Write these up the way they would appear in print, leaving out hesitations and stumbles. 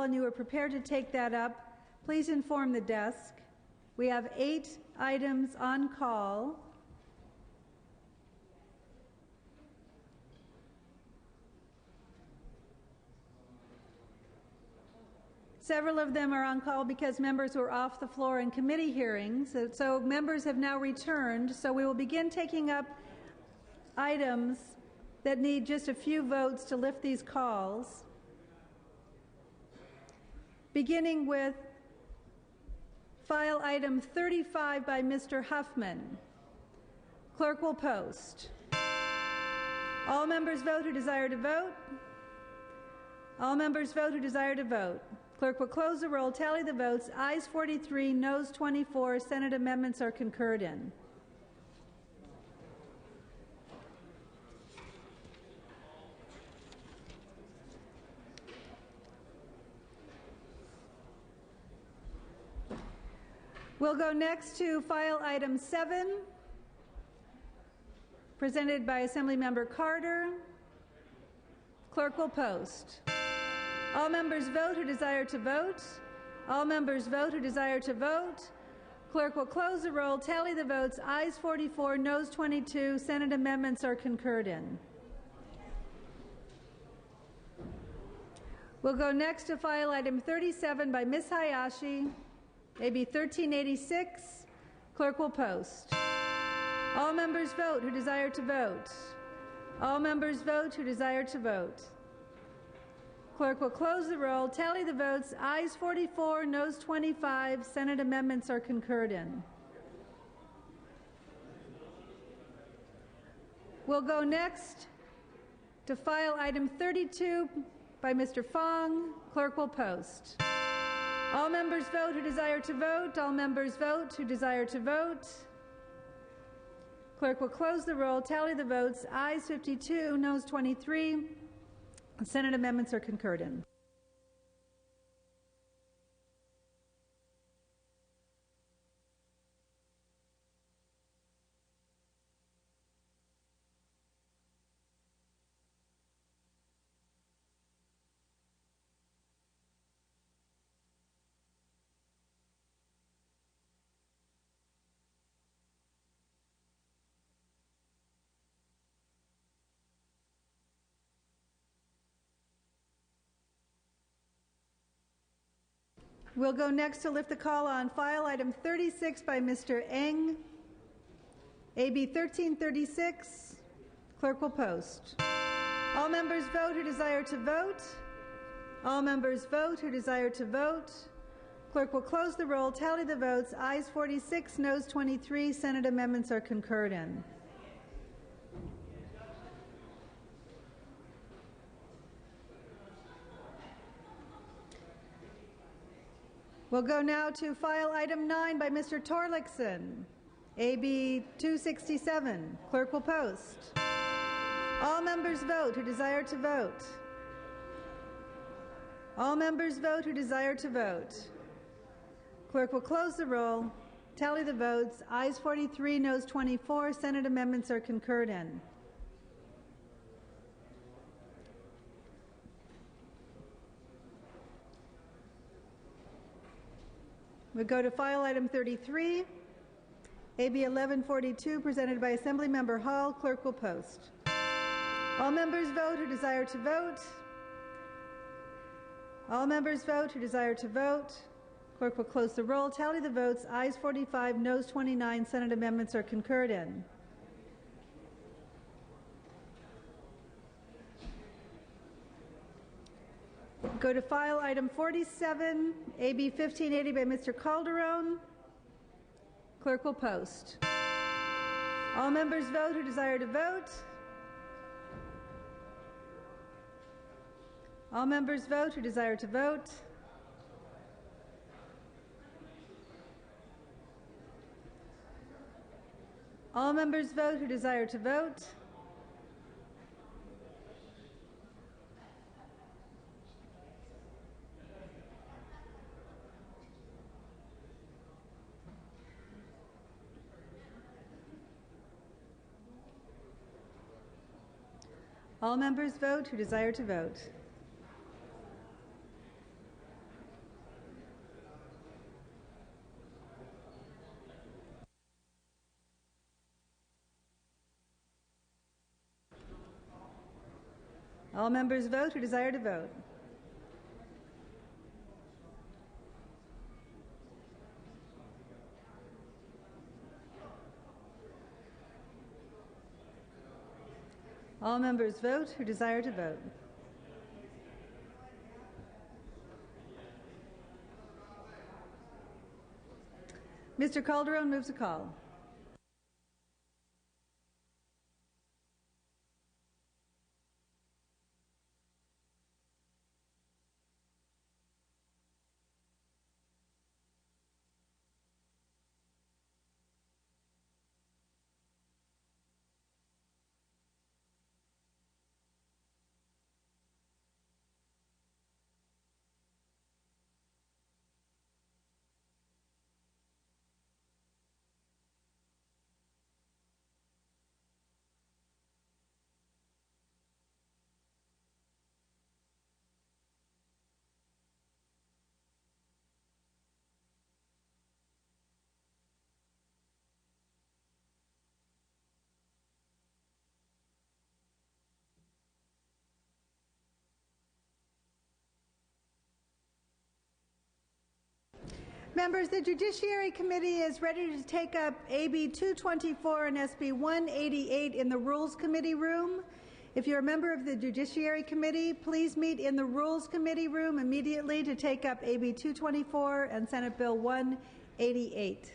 call and you are prepared to take that up, please inform the desk. We have 8 items on call. Several of them are on call because members were off the floor in committee hearings, so members have now returned. So we will begin taking up items that need just a few votes to lift these calls, beginning with file item 35 by Mr. Huffman. Clerk will post. All members vote who desire to vote. All members vote who desire to vote. Clerk will close the roll, tally the votes. Ayes 43, noes 24. Senate amendments are concurred in. We'll go next to file item 7, presented by Assemblymember Carter. Clerk will post. All members vote who desire to vote. All members vote who desire to vote. Clerk will close the roll, tally the votes. Ayes 44, noes 22. Senate amendments are concurred in. We'll go next to file item 37 by Ms. Hayashi, AB 1386. Clerk will post. All members vote who desire to vote. All members vote who desire to vote. Clerk will close the roll, tally the votes. Ayes 44, noes 25. Senate amendments are concurred in. We'll go next to file item 32 by Mr. Fong. Clerk will post. All members vote who desire to vote. All members vote who desire to vote. Clerk will close the roll, tally the votes. Ayes 52, noes 23. Senate amendments are concurred in. We'll go next to lift the call on file item 36 by Mr. Eng, AB 1336. Clerk will post. All members vote who desire to vote. All members vote who desire to vote. Clerk will close the roll, tally the votes. Ayes 46, noes 23. Senate amendments are concurred in. We'll go now to file item 9 by Mr. Torlakson, AB 267. Clerk will post. All members vote who desire to vote. All members vote who desire to vote. Clerk will close the roll, tally the votes. Ayes 43, noes 24. Senate amendments are concurred in. We'll go to file item 33, AB 1142, presented by Assemblymember Hall. Clerk will post. All members vote who desire to vote. All members vote who desire to vote. Clerk will close the roll, tally the votes. Ayes 45, noes 29. Senate amendments are concurred in. Go to file item 47, AB 1580 by Mr. Calderon. Clerk will post. All members vote who desire to vote. All members vote who desire to vote. All members vote who desire to vote. All members vote who desire to vote. All members vote who desire to vote. All members vote who desire to vote. Mr. Calderon moves a call. Members, the Judiciary Committee is ready to take up AB 224 and SB 188 in the Rules Committee room. If you're a member of the Judiciary Committee, please meet in the Rules Committee room immediately to take up AB 224 and Senate Bill 188.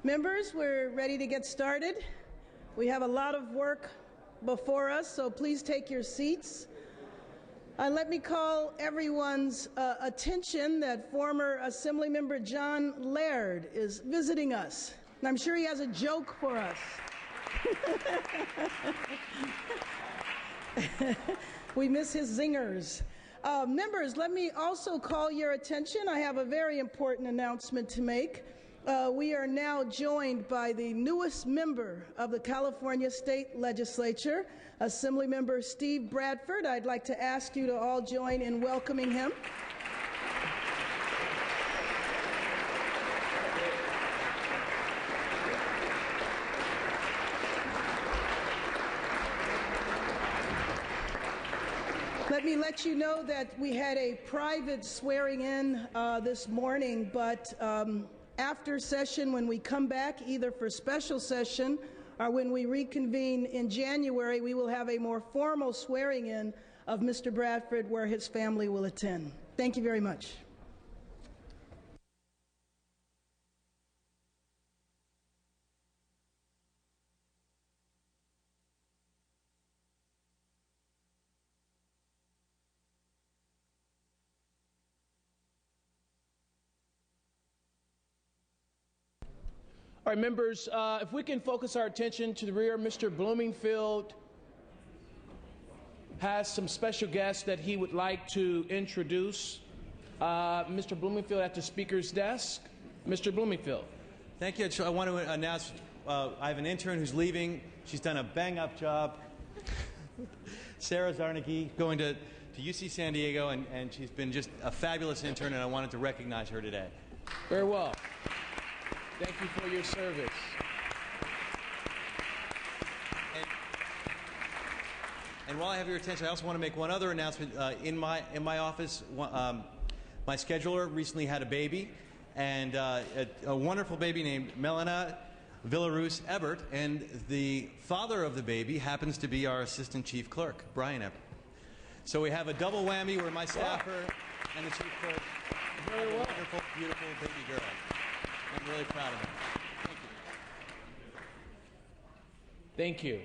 Members, we're ready to get started. We have a lot of work before us, so please take your seats. Let me call everyone's attention that former Assemblymember John Laird is visiting us. And I'm sure he has a joke for us. We miss his zingers. Members, let me also call your attention. I have a very important announcement to make. We are now joined by the newest member of the California State Legislature, Assemblymember Steve Bradford. I'd like to ask you to all join in welcoming him. Let me let you know that we had a private swearing in this morning, but after session, when we come back, either for special session or when we reconvene in January, we will have a more formal swearing in of Mr. Bradford where his family will attend. Thank you very much. All right, members, if we can focus our attention to the rear, Mr. Bloomingfield has some special guests that he would like to introduce. Mr. Bloomingfield at the speaker's desk. Mr. Bloomingfield. Thank you. I want to announce I have an intern who's leaving. She's done a bang-up job. Sarah Zarnicki, going to UC San Diego, and she's been just a fabulous intern, and I wanted to recognize her today. Very well. Thank you for your service. And while I have your attention, I also want to make one other announcement. In my office, my scheduler recently had a baby, and a wonderful baby named Melina Villarus Ebert, and the father of the baby happens to be our assistant chief clerk, Brian Ebert. So we have a double whammy where my staffer and the chief clerk have a wonderful, beautiful baby girl. I'm really proud of him. Thank you. Thank you.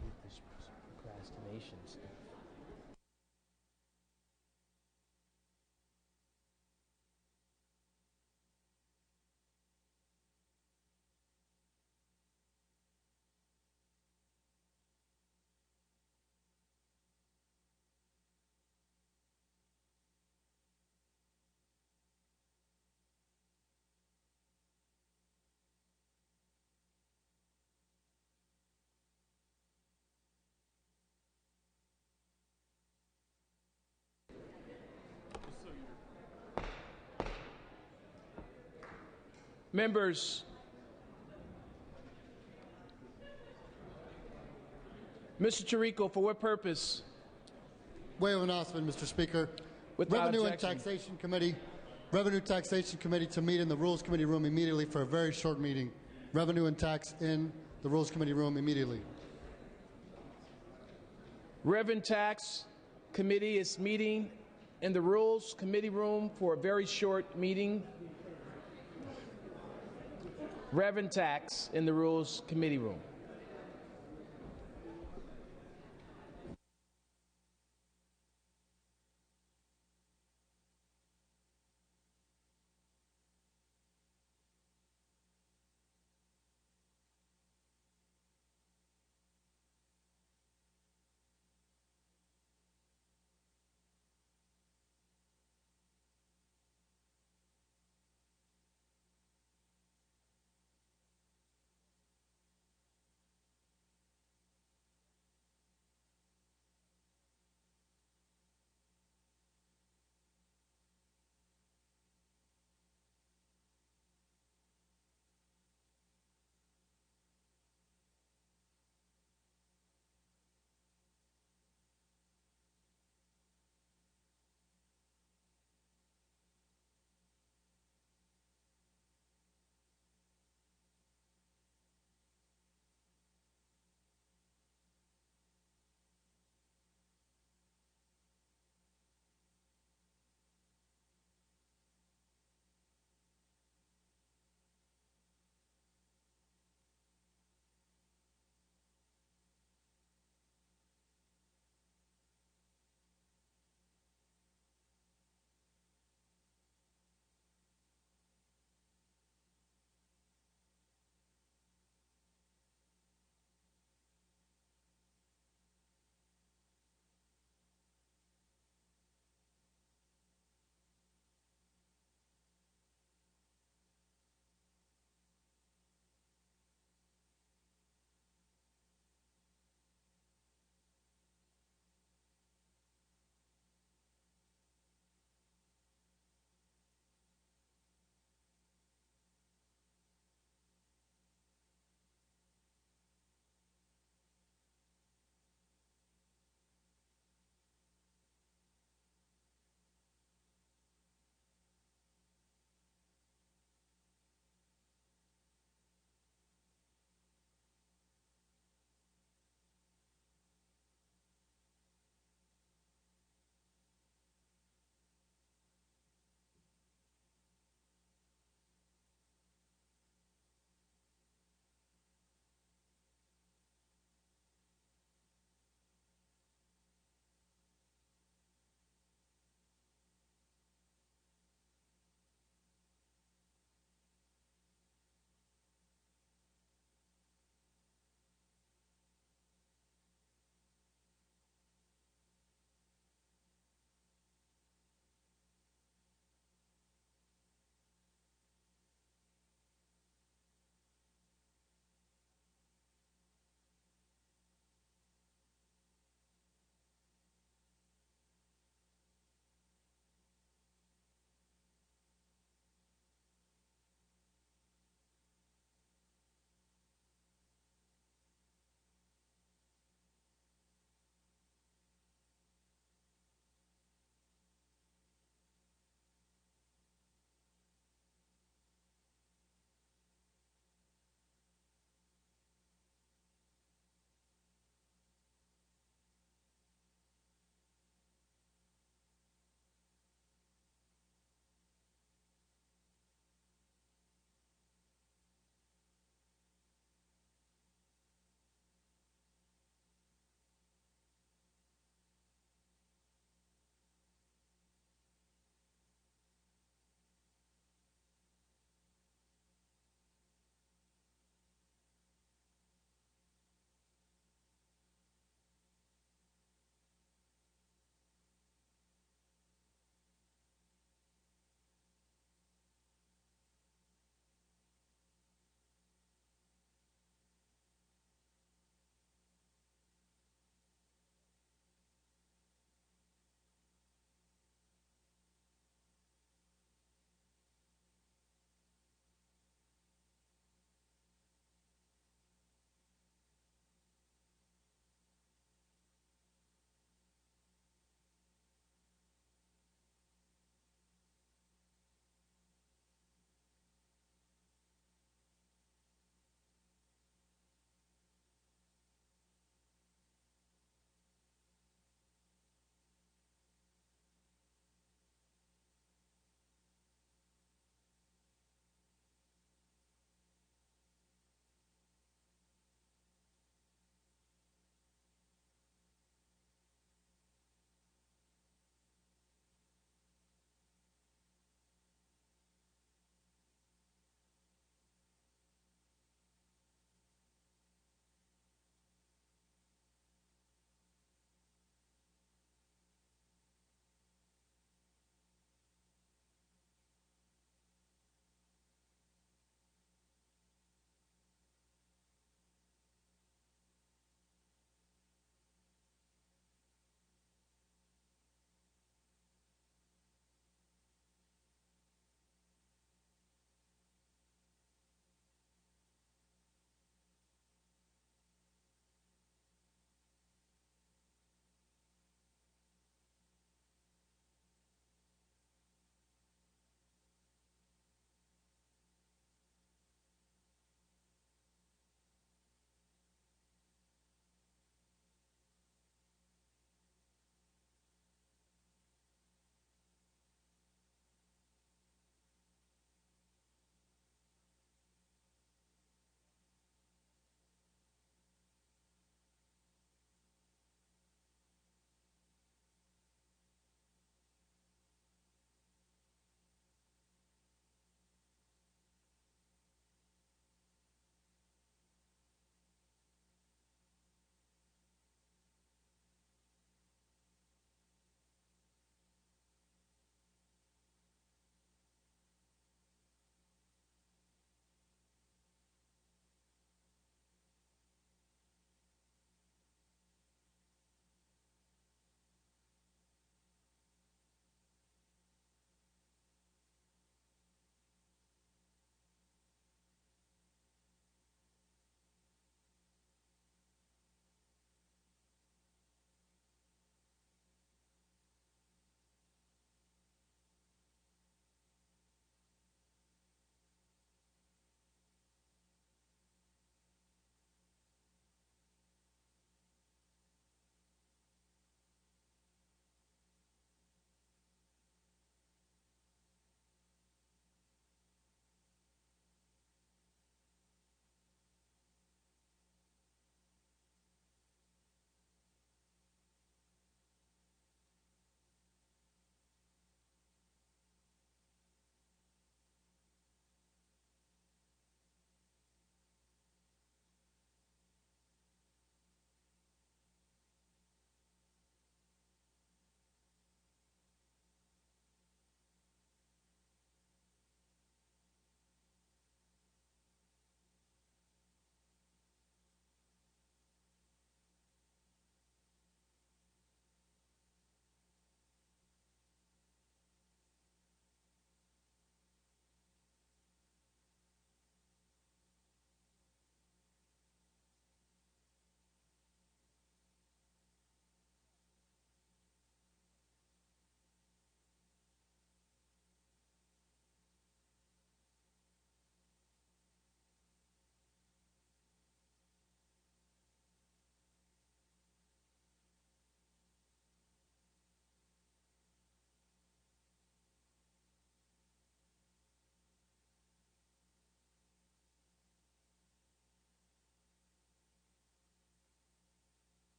I hate this procrastination stuff. Members, Mr. Chirico, for what purpose? Way of announcement, Mr. Speaker. Without Revenue objection. and Taxation Committee to meet in the Rules Committee room immediately for a very short meeting. Revenue and Tax in the Rules Committee room immediately. Reverend Tax Committee is meeting in the Rules Committee room for a very short meeting. Reverend Tax in the Rules Committee room.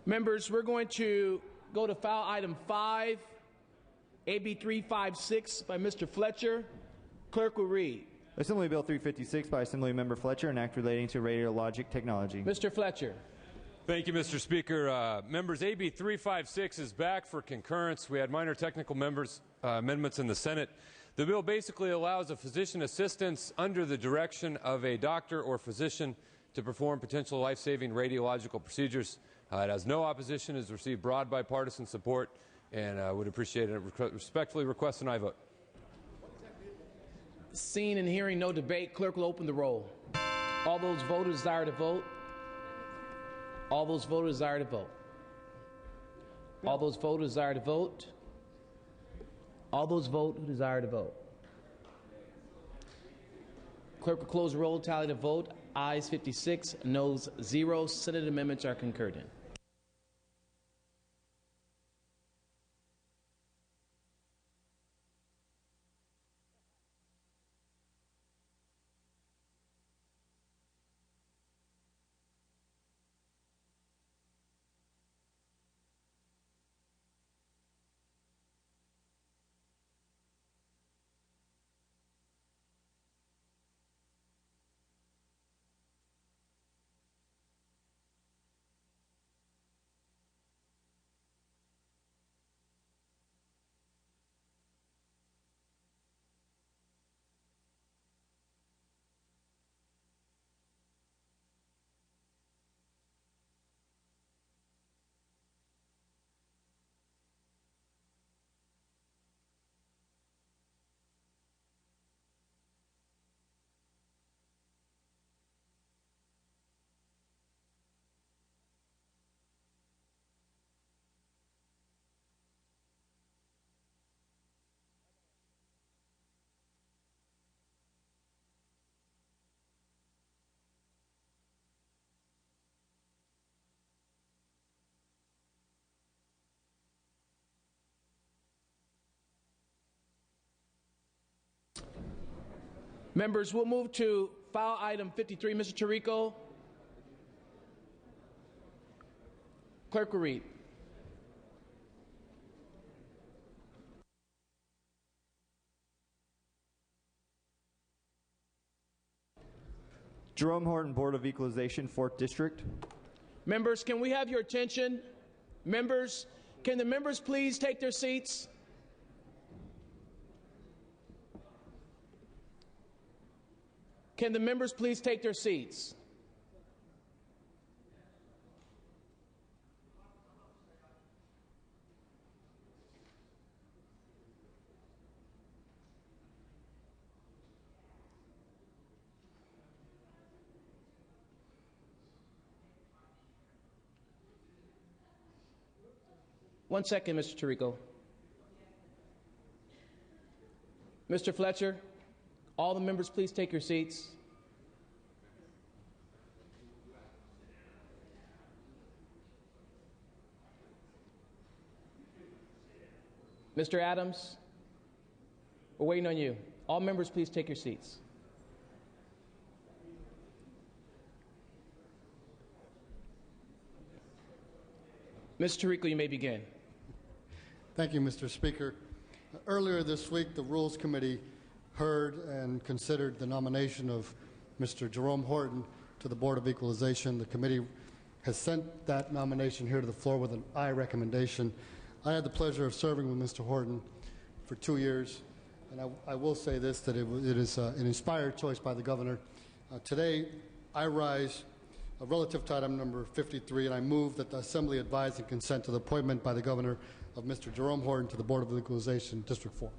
Members, we're going to go to file item 5, AB 356 by Mr. Fletcher. Clerk will read. Assembly Bill 356 by Assemblymember Fletcher, an act relating to radiologic technology. Mr. Fletcher. Thank you, Mr. Speaker. Members, AB 356 is back for concurrence. We had minor technical amendments in the Senate. The bill basically allows a physician assistance under the direction of a doctor or physician to perform potential life-saving radiological procedures. It has no opposition, has received broad bipartisan support, and I would appreciate it. Respectfully request an aye vote. Seeing and hearing no debate, clerk will open the roll. All those voters desire to vote. All those voters desire to vote. All those voters desire to vote. All those vote who desire to vote. Clerk will close the roll, tally the vote. Ayes 56, noes 0. Senate amendments are concurred in. Members, we'll move to file item 53. Mr. Tirico. Clerk will read. Jerome Horton, Board of Equalization, 4th District. Members, can we have your attention? Members, can the members please take their seats? Can the members please take their seats? One second, Mr. Tirico. Mr. Fletcher, all the members please take your seats. Mr. Adams, we're waiting on you. All members please take your seats. Mr. Tirico, you may begin. Thank you, Mr. Speaker. Earlier this week, the Rules Committee heard and considered the nomination of Mr. Jerome Horton to the Board of Equalization. The committee has sent that nomination here to the floor with an aye recommendation. I had the pleasure of serving with Mr. Horton for 2 years, and I will say this, that it is an inspired choice by the governor. Today, I rise relative to item number 53, and I move that the Assembly advise and consent to the appointment by the governor of Mr. Jerome Horton to the Board of Equalization, District 4.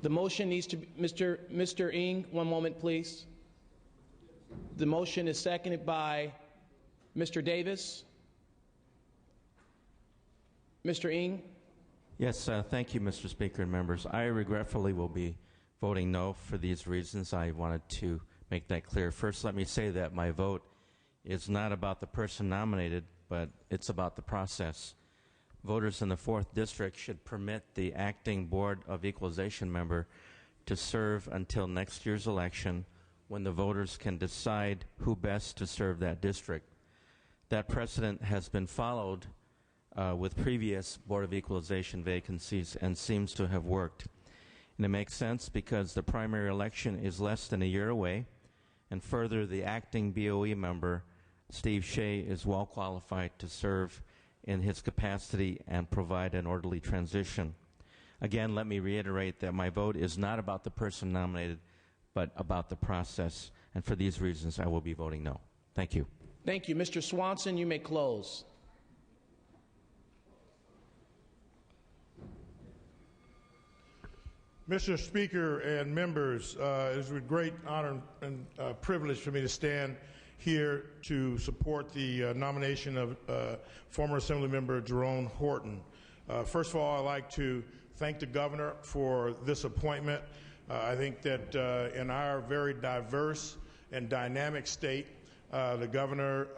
The motion needs to be, Mr. Ng, one moment, please. The motion is seconded by Mr. Davis. Mr. Ng. Yes, thank you, Mr. Speaker and members. I regretfully will be voting no for these reasons. I wanted to make that clear. First, let me say that my vote is not about the person nominated, but it's about the process. Voters in the 4th District should permit the acting Board of Equalization member to serve until next year's election when the voters can decide who best to serve that district. That precedent has been followed with previous Board of Equalization vacancies and seems to have worked. And it makes sense because the primary election is less than a year away, and further, the acting BOE member, Steve Shea, is well qualified to serve in his capacity and provide an orderly transition. Again, let me reiterate that my vote is not about the person nominated, but about the process. And for these reasons, I will be voting no. Thank you. Thank you. Mr. Swanson, you may close. Mr. Speaker and members, it is with great honor and privilege for me to stand here to support the nomination of former Assemblymember Jerome Horton. First of all, I'd like to thank the governor for this appointment. I think that in our very diverse and dynamic state, the governor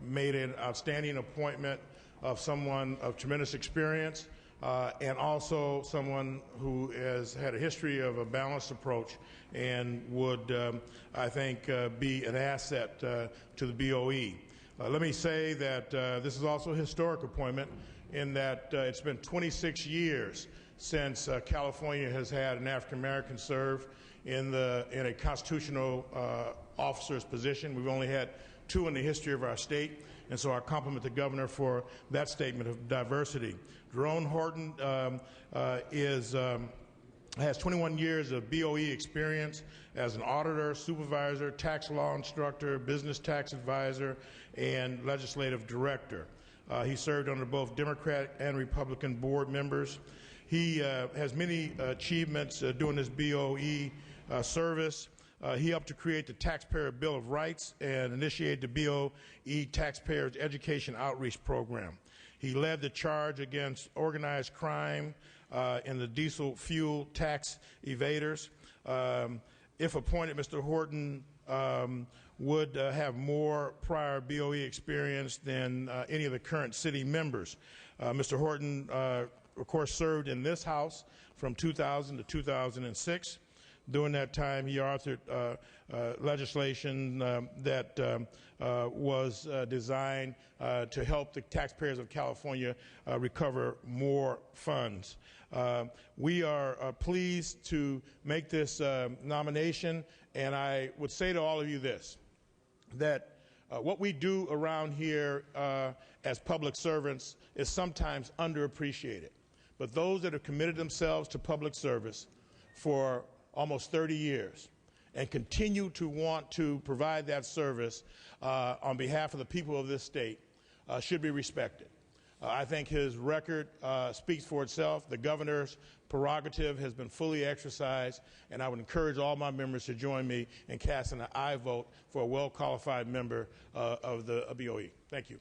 made an outstanding appointment of someone of tremendous experience, and also someone who has had a history of a balanced approach and would, I think, be an asset to the BOE. Let me say that this is also a historic appointment in that it's been 26 years since California has had an African American serve in a constitutional officer's position. We've only had 2 in the history of our state, and so I compliment the governor for that statement of diversity. Jerome Horton has 21 years of BOE experience as an auditor, supervisor, tax law instructor, business tax advisor, and legislative director. He served under both Democratic and Republican board members. He has many achievements during his BOE service. He helped to create the Taxpayer Bill of Rights and initiated the BOE Taxpayers Education Outreach Program. He led the charge against organized crime in the diesel fuel tax evaders. If appointed, Mr. Horton would have more prior BOE experience than any of the current city members. Mr. Horton, of course, served in this House from 2000 to 2006. During that time, he authored legislation that was designed to help the taxpayers of California recover more funds. We are pleased to make this nomination, and I would say to all of you this, that what we do around here as public servants is sometimes underappreciated. But those that have committed themselves to public service for almost 30 years and continue to want to provide that service on behalf of the people of this state should be respected. I think his record speaks for itself. The governor's prerogative has been fully exercised, and I would encourage all my members to join me in casting an aye vote for a well-qualified member of the BOE. Thank you.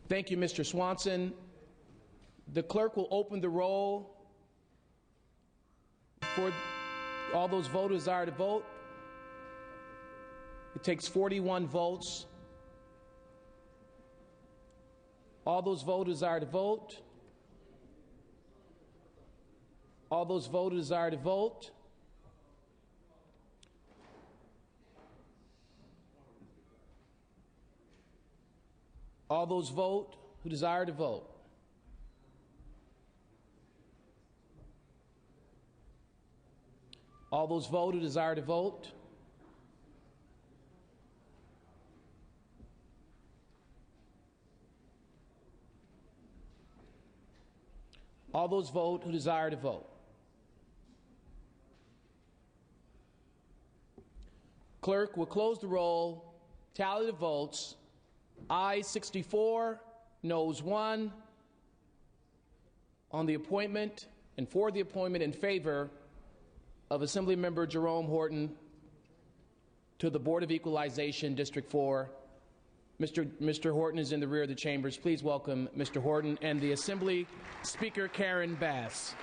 Thank you, Mr. Swanson. The clerk will open the roll for all those voters are to vote. It takes 41 votes. All those voters are to vote. All those voters are to vote. All those vote who desire to vote. All those vote who desire to vote. All those vote who desire to vote. Clerk will close the roll, tally the votes. Ayes 64, noes 1 on the appointment and for the appointment in favor of Assemblymember Jerome Horton to the Board of Equalization, District 4. Mr. Horton is in the rear of the chambers. Please welcome Mr. Horton and the Assembly Speaker Karen Bass.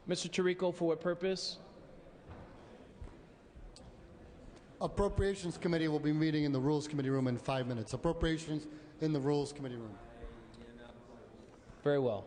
Mr. Tirico, for what purpose? Appropriations Committee will be meeting in the Rules Committee room in 5 minutes. Appropriations in the Rules Committee room. Very well.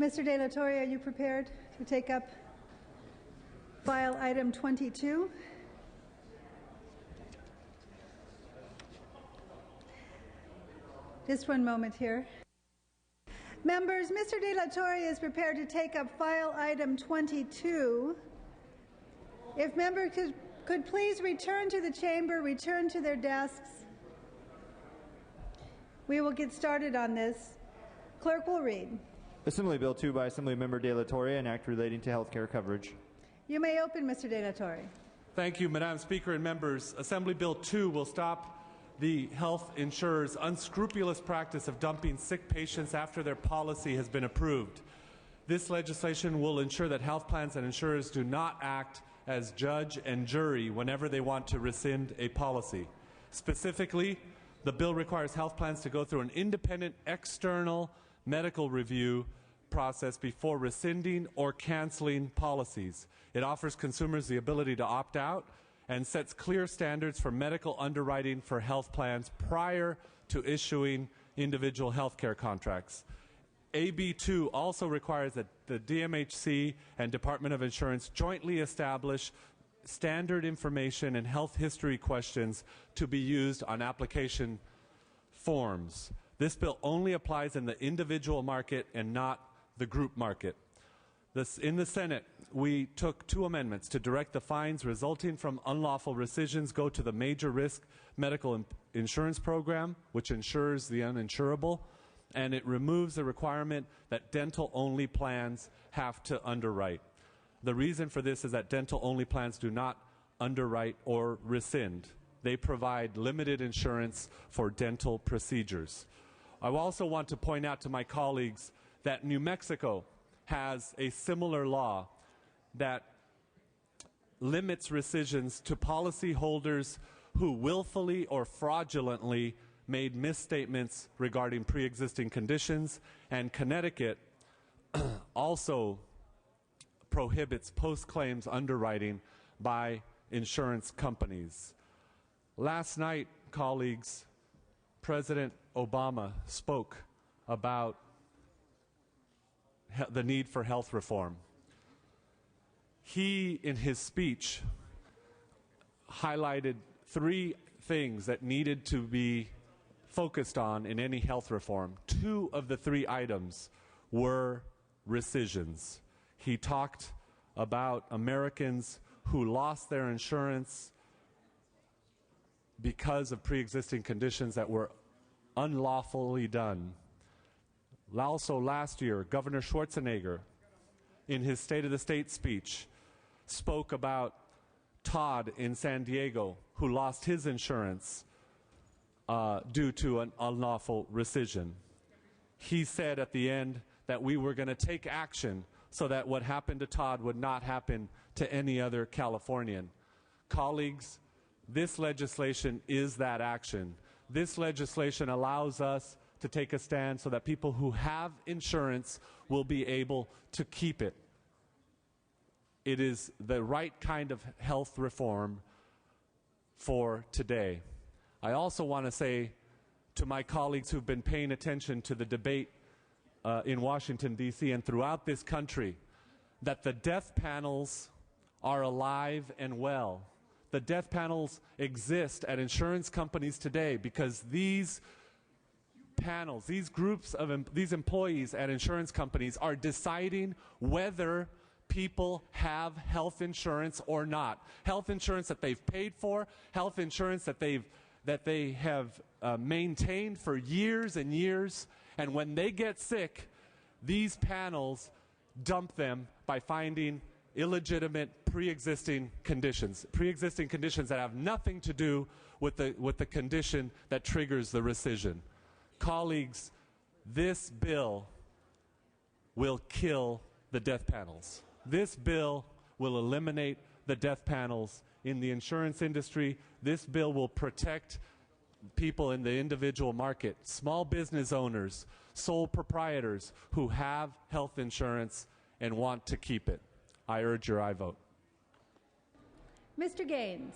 Mr. De La Torre, are you prepared to take up file item 22? Just one moment here. Members, Mr. De La Torre is prepared to take up file item 22. If members could please return to the chamber, return to their desks. We will get started on this. Clerk will read. Assembly Bill 2 by Assemblymember De La Torre, an act relating to health care coverage. You may open, Mr. De La Torre. Thank you, Madam Speaker and members. Assembly Bill 2 will stop the health insurers' unscrupulous practice of dumping sick patients after their policy has been approved. This legislation will ensure that health plans and insurers do not act as judge and jury whenever they want to rescind a policy. Specifically, the bill requires health plans to go through an independent external medical review process before rescinding or canceling policies. It offers consumers the ability to opt out and sets clear standards for medical underwriting for health plans prior to issuing individual health care contracts. AB 2 also requires that the DMHC and Department of Insurance jointly establish standard information and health history questions to be used on application forms. This bill only applies in the individual market and not the group market. In the Senate, we took 2 amendments to direct the fines resulting from unlawful rescissions go to the Major Risk Medical Insurance Program, which insures the uninsurable, and it removes the requirement that dental-only plans have to underwrite. The reason for this is that dental-only plans do not underwrite or rescind. They provide limited insurance for dental procedures. I also want to point out to my colleagues that New Mexico has a similar law that limits rescissions to policyholders who willfully or fraudulently made misstatements regarding pre-existing conditions, and Connecticut also prohibits post-claims underwriting by insurance companies. Last night, colleagues, President Obama spoke about the need for health reform. He, in his speech, highlighted 3 things that needed to be focused on in any health reform. 2 of the 3 items were rescissions. He talked about Americans who lost their insurance because of pre-existing conditions that were unlawfully done. Also last year, Governor Schwarzenegger, in his State of the State speech, spoke about Todd in San Diego, who lost his insurance due to an unlawful rescission. He said at the end that we were going to take action so that what happened to Todd would not happen to any other Californian. Colleagues, this legislation is that action. This legislation allows us to take a stand so that people who have insurance will be able to keep it. It is the right kind of health reform for today. I also want to say to my colleagues who've been paying attention to the debate in Washington, D.C. and throughout this country, that the death panels are alive and well. The death panels exist at insurance companies today because these panels, these groups of these employees at insurance companies are deciding whether people have health insurance or not. Health insurance that they've paid for, health insurance that they have maintained for years and years, and when they get sick, these panels dump them by finding illegitimate pre-existing conditions that have nothing to do with the condition that triggers the rescission. Colleagues, this bill will kill the death panels. This bill will eliminate the death panels in the insurance industry. This bill will protect people in the individual market, small business owners, sole proprietors who have health insurance and want to keep it. I urge your aye vote. Mr. Gaines.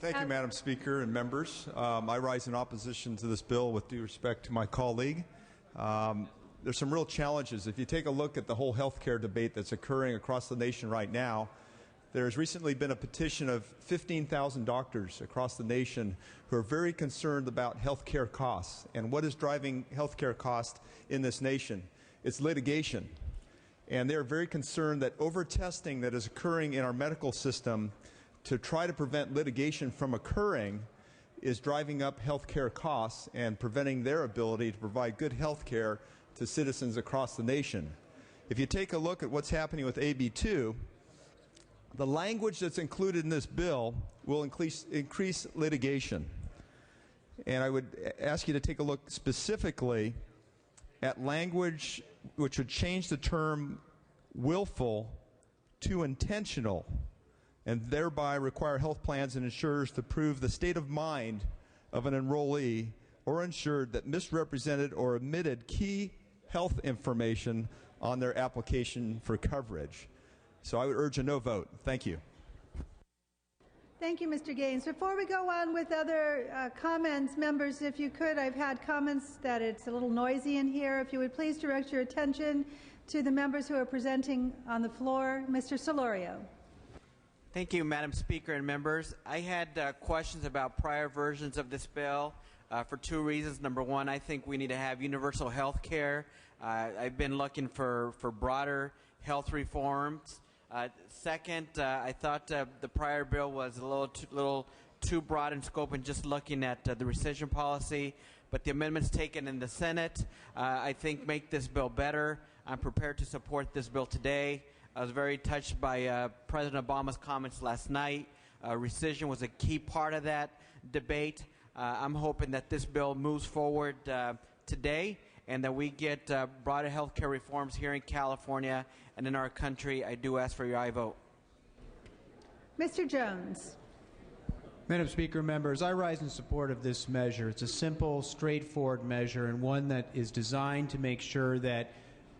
Thank you, Madam Speaker and members. I rise in opposition to this bill with due respect to my colleague. there's some real challenges. If you take a look at the whole health care debate that's occurring across the nation right now, there's recently been a petition of 15,000 doctors across the nation who are very concerned about health care costs. And what is driving health care costs in this nation? It's litigation. And they're very concerned that over-testing that is occurring in our medical system to try to prevent litigation from occurring is driving up health care costs and preventing their ability to provide good health care to citizens across the nation. If you take a look at what's happening with AB 2, the language that's included in this bill will increase litigation. And I would ask you to take a look specifically at language which would change the term willful to intentional, and thereby require health plans and insurers to prove the state of mind of an enrollee or insured that misrepresented or omitted key health information on their application for coverage. So I would urge a no vote. Thank you. Thank you, Mr. Gaines. Before we go on with other comments, members, if you could, I've had comments that it's a little noisy in here. If you would please direct your attention to the members who are presenting on the floor. Mr. Solorio. Thank you, Madam Speaker and members. I had questions about prior versions of this bill for two reasons. Number one, I think we need to have universal health care. I've been looking for broader health reforms. Second, I thought the prior bill was a little too broad in scope and just looking at the rescission policy. But the amendments taken in the Senate, I think, make this bill better. I'm prepared to support this bill today. I was very touched by President Obama's comments last night. Rescission was a key part of that debate. I'm hoping that this bill moves forward today and that we get broader health care reforms here in California and in our country. I do ask for your aye vote. Mr. Jones. Madam Speaker, members, I rise in support of this measure. It's a simple, straightforward measure and one that is designed to make sure that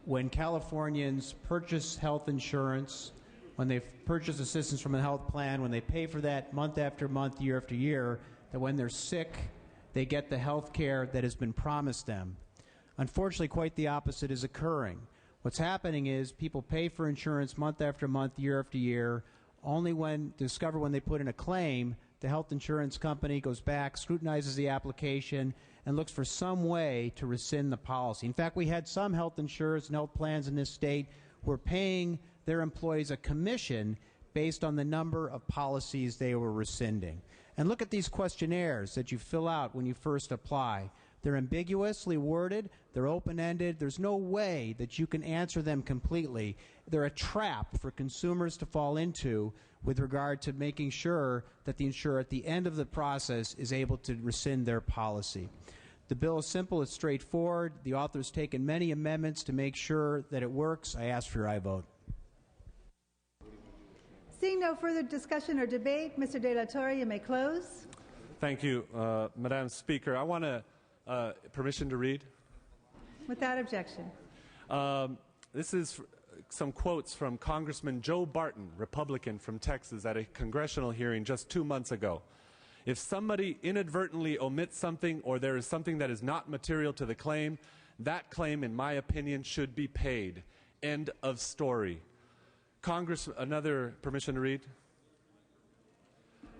when Californians purchase health insurance, when they purchase assistance from a health plan, when they pay for that month after month, year after year, that when they're sick, they get the health care that has been promised them. Unfortunately, quite the opposite is occurring. What's happening is people pay for insurance month after month, year after year, only when discover when they put in a claim, the health insurance company goes back, scrutinizes the application, and looks for some way to rescind the policy. In fact, we had some health insurers and health plans in this state who were paying their employees a commission based on the number of policies they were rescinding. And look at these questionnaires that you fill out when you first apply. They're ambiguously worded, they're open-ended, there's no way that you can answer them completely. They're a trap for consumers to fall into with regard to making sure that the insurer at the end of the process is able to rescind their policy. The bill is simple, it's straightforward. The author has taken many amendments to make sure that it works. I ask for your aye vote. Seeing no further discussion or debate, Mr. De La Torre, you may close. Thank you, Madam Speaker. I want to permission to read. Without objection. This is some quotes from Congressman Joe Barton, Republican from Texas, at a congressional hearing just 2 months ago. If somebody inadvertently omits something or there is something that is not material to the claim, that claim, in my opinion, should be paid. End of story. Another permission to read?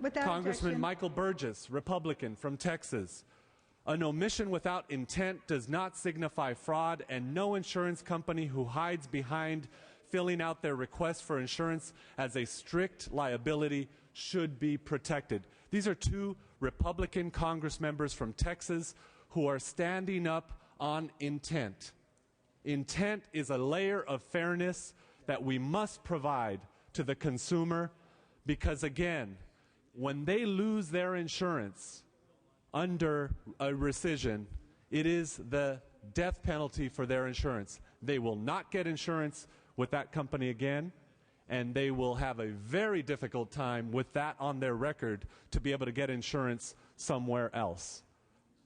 Without Congressman objection. Michael Burgess, Republican from Texas. An omission without intent does not signify fraud, and no insurance company who hides behind filling out their request for insurance as a strict liability should be protected. These are two Republican Congress members from Texas who are standing up on intent. Intent is a layer of fairness that we must provide to the consumer because, again, when they lose their insurance under a rescission, it is the death penalty for their insurance. They will not get insurance with that company again, and they will have a very difficult time with that on their record to be able to get insurance somewhere else.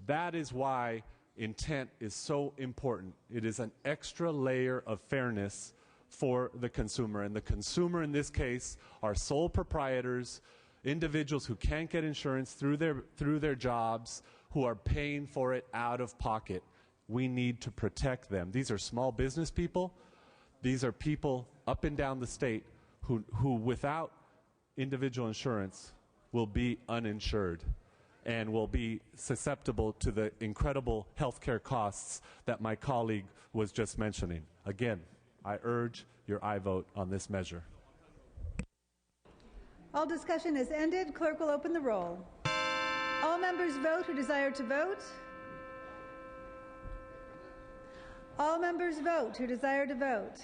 That is why intent is so important. It is an extra layer of fairness for the consumer, and the consumer in this case are sole proprietors, individuals who can't get insurance through their jobs, who are paying for it out of pocket. We need to protect them. These are small business people. These are people up and down the state who without individual insurance will be uninsured and will be susceptible to the incredible health care costs that my colleague was just mentioning. Again, I urge your aye vote on this measure. All discussion is ended. Clerk will open the roll. All members vote who desire to vote. All members vote who desire to vote.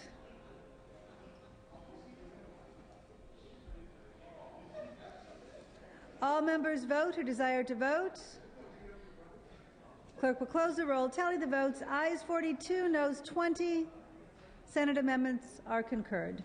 All members vote who desire to vote. Clerk will close the roll, tally the votes. Ayes 42, noes 20. Senate amendments are concurred.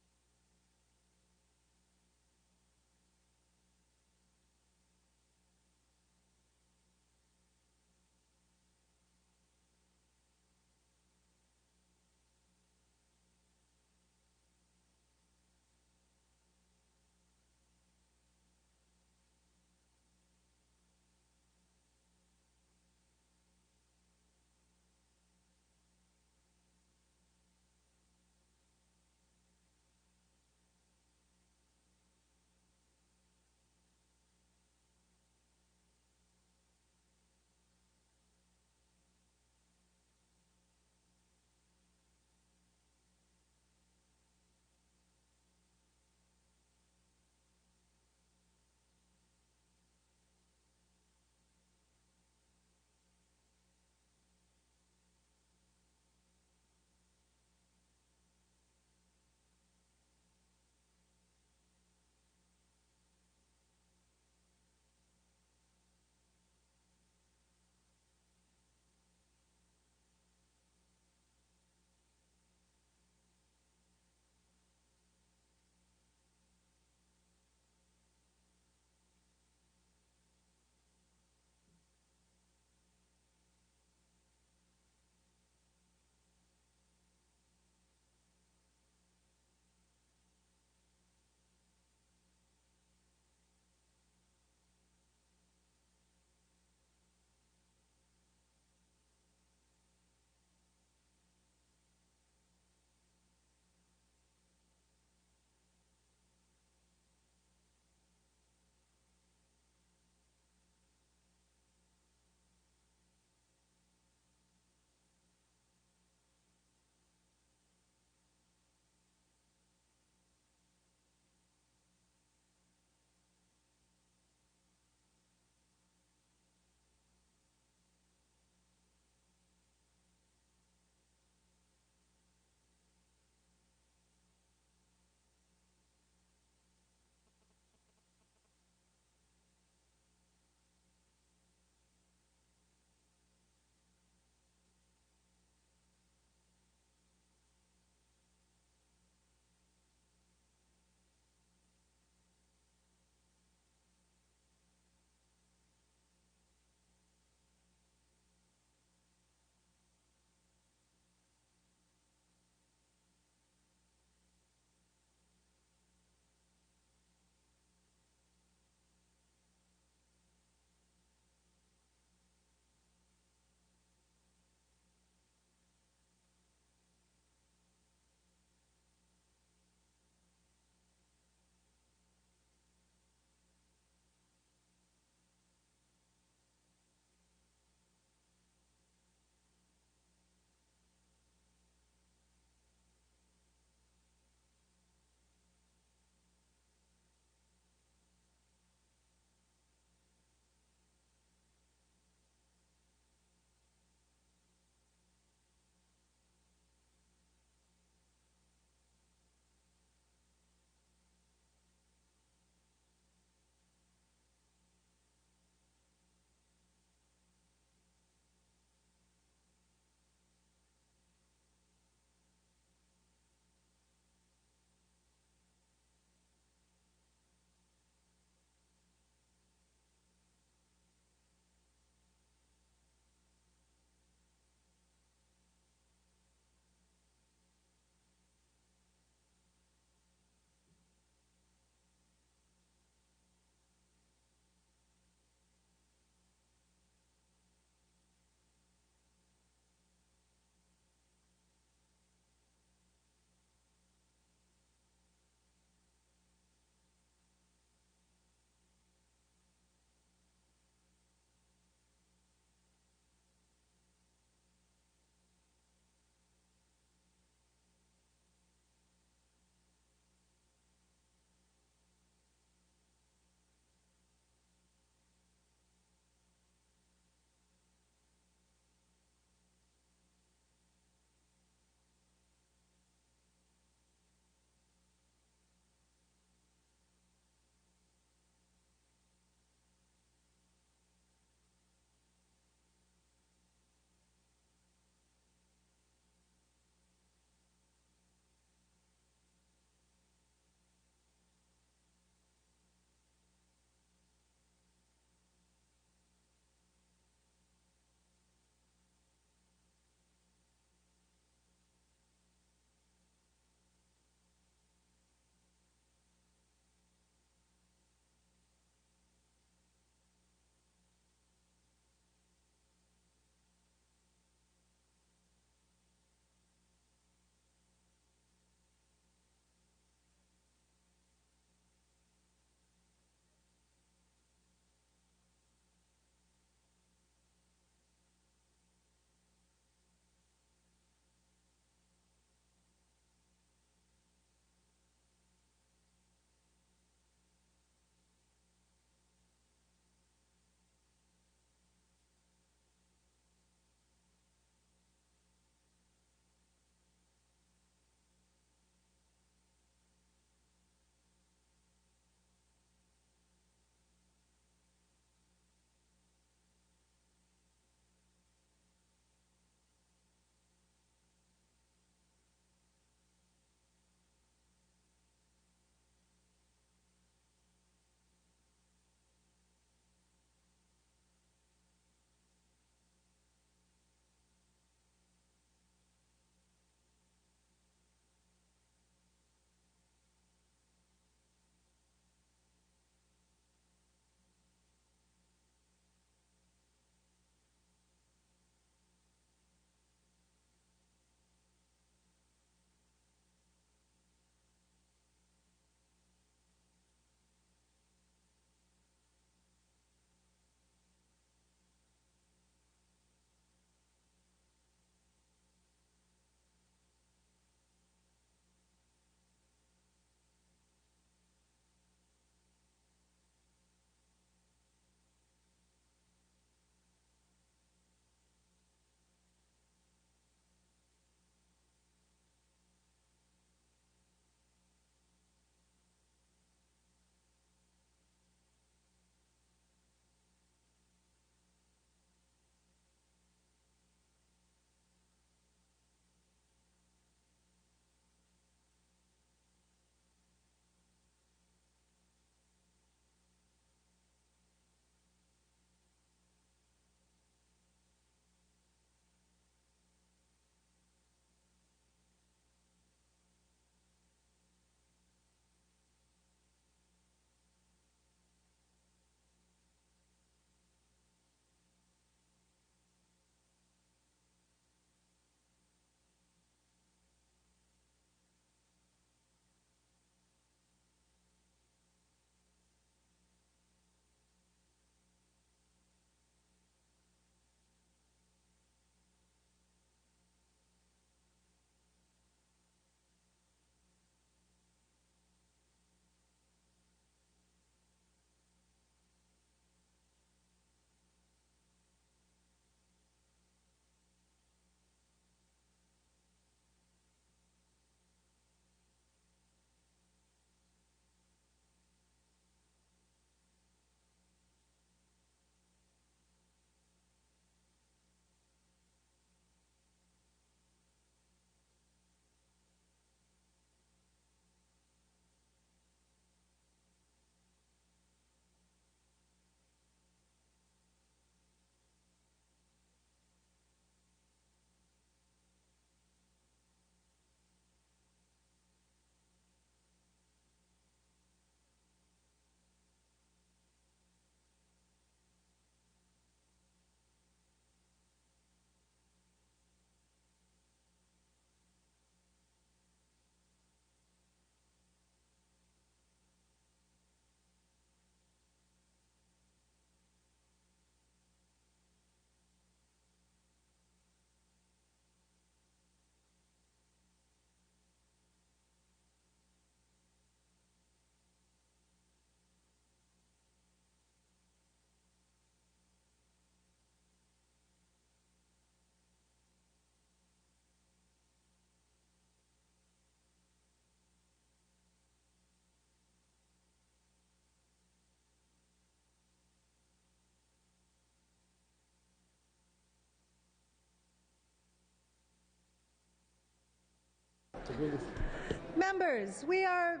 Members, we are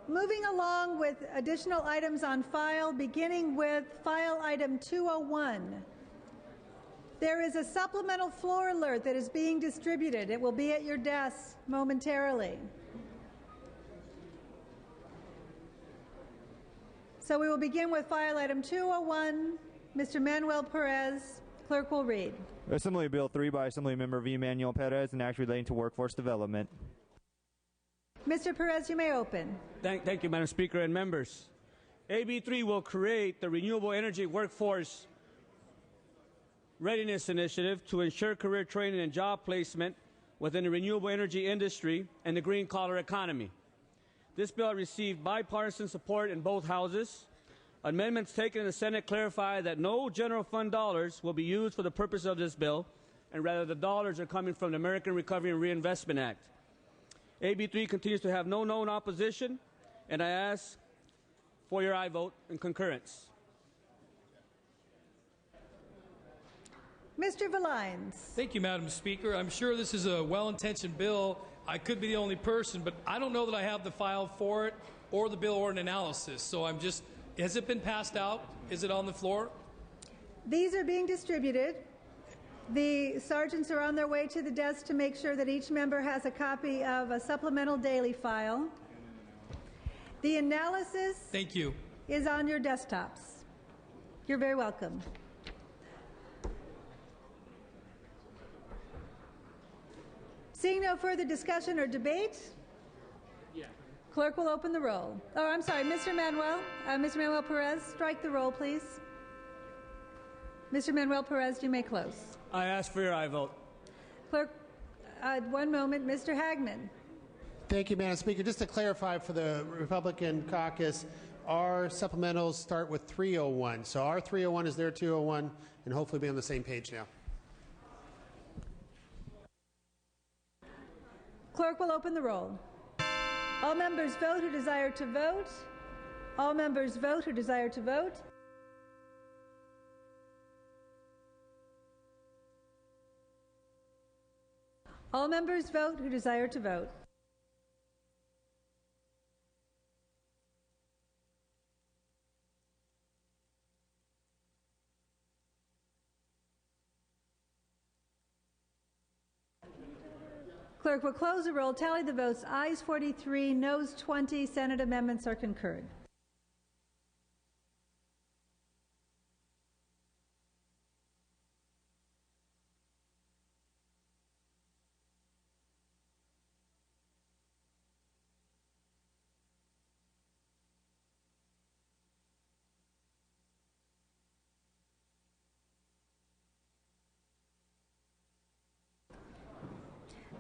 moving along with additional items on file, beginning with file item 201. There is a supplemental floor alert that is being distributed. It will be at your desk momentarily. So we will begin with file item 201. Mr. Manuel Perez, clerk will read. Assembly Bill 3 by Assemblymember V. Manuel Perez, an act relating to workforce development. Mr. Perez, you may open. Thank you, Madam Speaker and members. AB 3 will create the Renewable Energy Workforce Readiness Initiative to ensure career training and job placement within the renewable energy industry and the green-collar economy. This bill received bipartisan support in both houses. Amendments taken in the Senate clarify that no general fund dollars will be used for the purpose of this bill, and rather the dollars are coming from the American Recovery and Reinvestment Act. AB 3 continues to have no known opposition, and I ask for your aye vote and concurrence. Mr. Valines. Thank you, Madam Speaker. I'm sure this is a well-intentioned bill. I could be the only person, but I don't know that I have the file for it or the bill or an analysis. So I'm just, has it been passed out? Is it on the floor? These are being distributed. The sergeants are on their way to the desk to make sure that each member has a copy of a supplemental daily file. The analysis Thank you. is on your desktops. You're very welcome. Seeing no further discussion or debate, clerk will open the roll. Oh, I'm sorry, Mr. Manuel Perez, strike the roll, please. Mr. Manuel Perez, you may close. I ask for your aye vote. Clerk, one moment, Mr. Hagman. Thank you, Madam Speaker. Just to clarify for the Republican caucus, our supplementals start with 301. So our 301 is their 201, and hopefully be on the same page now. Clerk will open the roll. All members vote who desire to vote. All members vote who desire to vote. All members vote who desire to vote. Clerk will close the roll, tally the votes. Ayes 43, noes 20. Senate amendments are concurred.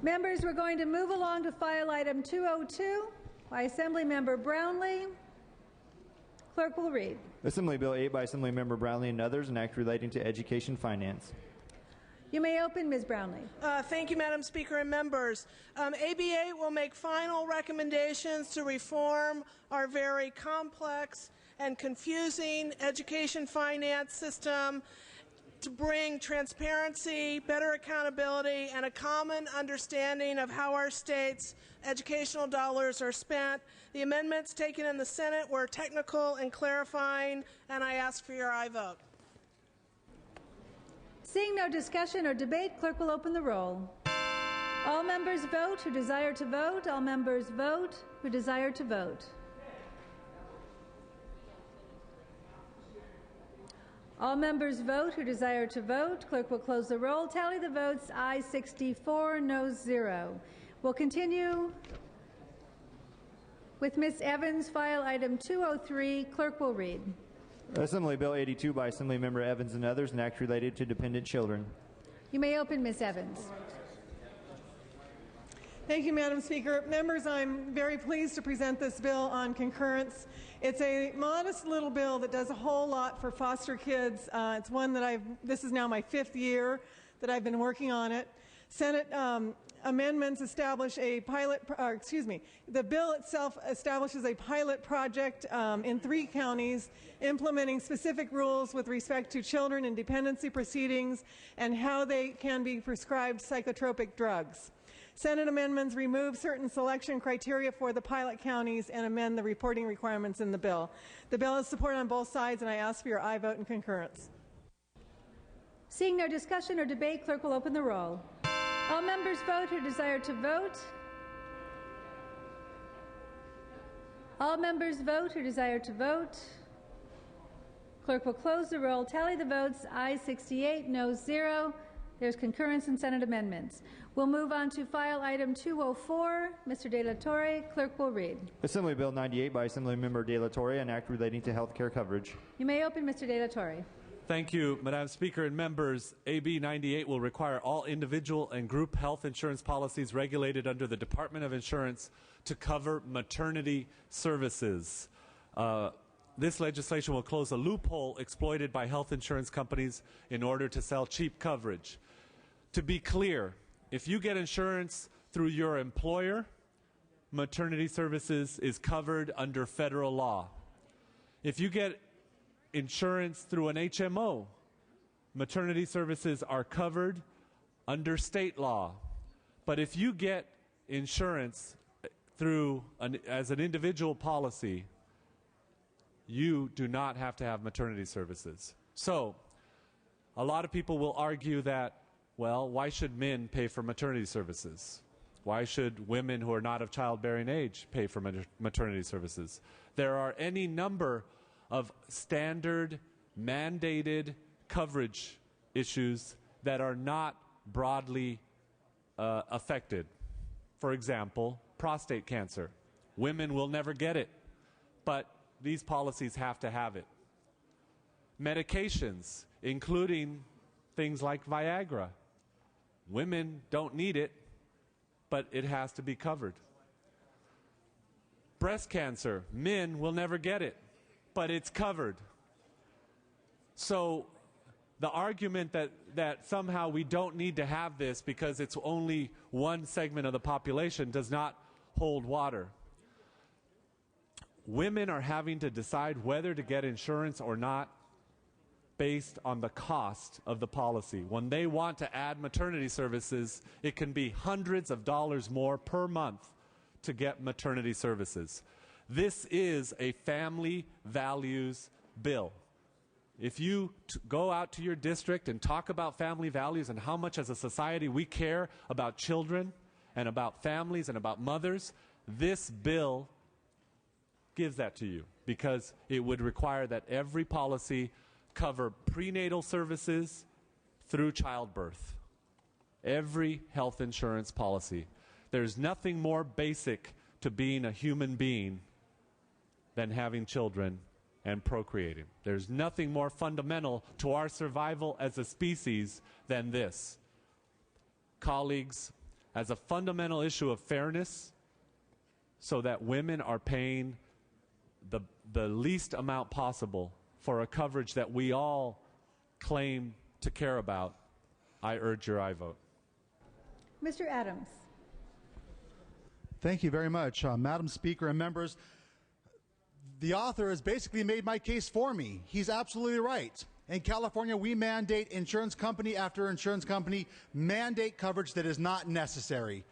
Members, we're going to move along to file item 202 by Assemblymember Brownlee. Clerk will read. Assembly Bill 8 by Assemblymember Brownlee and others, an act relating to education finance. You may open, Ms. Brownlee. Thank you, Madam Speaker and members. AB 8 will make final recommendations to reform our very complex and confusing education finance system to bring transparency, better accountability, and a common understanding of how our state's educational dollars are spent. The amendments taken in the Senate were technical and clarifying, and I ask for your aye vote. Seeing no discussion or debate, clerk will open the roll. All members vote who desire to vote. All members vote who desire to vote. All members vote who desire to vote. Clerk will close the roll. Tally the votes. Ayes 64, noes 0. We'll continue with Ms. Evans, file item 203. Clerk will read. Assembly Bill 82 by Assemblymember Evans and others, an act related to dependent children. You may open, Ms. Evans. Thank you, Madam Speaker. Members, I'm very pleased to present this bill on concurrence. It's a modest little bill that does a whole lot for foster kids. It's one that this is now my 5th year that I've been working on it. Senate amendments establish a the bill itself establishes a pilot project in 3 counties implementing specific rules with respect to children in dependency proceedings and how they can be prescribed psychotropic drugs. Senate amendments remove certain selection criteria for the pilot counties and amend the reporting requirements in the bill. The bill is supported on both sides, and I ask for your aye vote and concurrence. Seeing no discussion or debate, clerk will open the roll. All members vote who desire to vote. All members vote who desire to vote. Clerk will close the roll. Tally the votes. Ayes 68, noes 0. There's concurrence in Senate amendments. We'll move on to file item 204. Mr. De La Torre, clerk will read. Assembly Bill 98 by Assemblymember De La Torre, an act relating to health care coverage. You may open, Mr. De La Torre. Thank you, Madam Speaker and members. AB 98 will require all individual and group health insurance policies regulated under the Department of Insurance to cover maternity services. This legislation will close a loophole exploited by health insurance companies in order to sell cheap coverage. To be clear, if you get insurance through your employer, maternity services is covered under federal law. If you get insurance through an HMO, maternity services are covered under state law. But if you get insurance through as an individual policy, you do not have to have maternity services. So, a lot of people will argue that, well, why should men pay for maternity services? Why should women who are not of childbearing age pay for maternity services? There are any number of standard, mandated coverage issues that are not broadly affected. For example, prostate cancer. Women will never get it, but these policies have to have it. Medications, including things like Viagra. Women don't need it, but it has to be covered. Breast cancer, men will never get it, but it's covered. So the argument that somehow we don't need to have this because it's only one segment of the population does not hold water. Women are having to decide whether to get insurance or not based on the cost of the policy. When they want to add maternity services, it can be hundreds of dollars more per month to get maternity services. This is a family values bill. If you go out to your district and talk about family values and how much as a society we care about children and about families and about mothers, this bill gives that to you, because it would require that every policy cover prenatal services through childbirth. Every health insurance policy. There's nothing more basic to being a human being than having children and procreating. There's nothing more fundamental to our survival as a species than this. Colleagues, as a fundamental issue of fairness, so that women are paying the least amount possible for a coverage that we all claim to care about, I urge your aye vote. Mr. Adams. Thank you very much, Madam Speaker and members. The author has basically made my case for me. He's absolutely right. In California, we mandate insurance company after insurance company mandate coverage that is not necessary.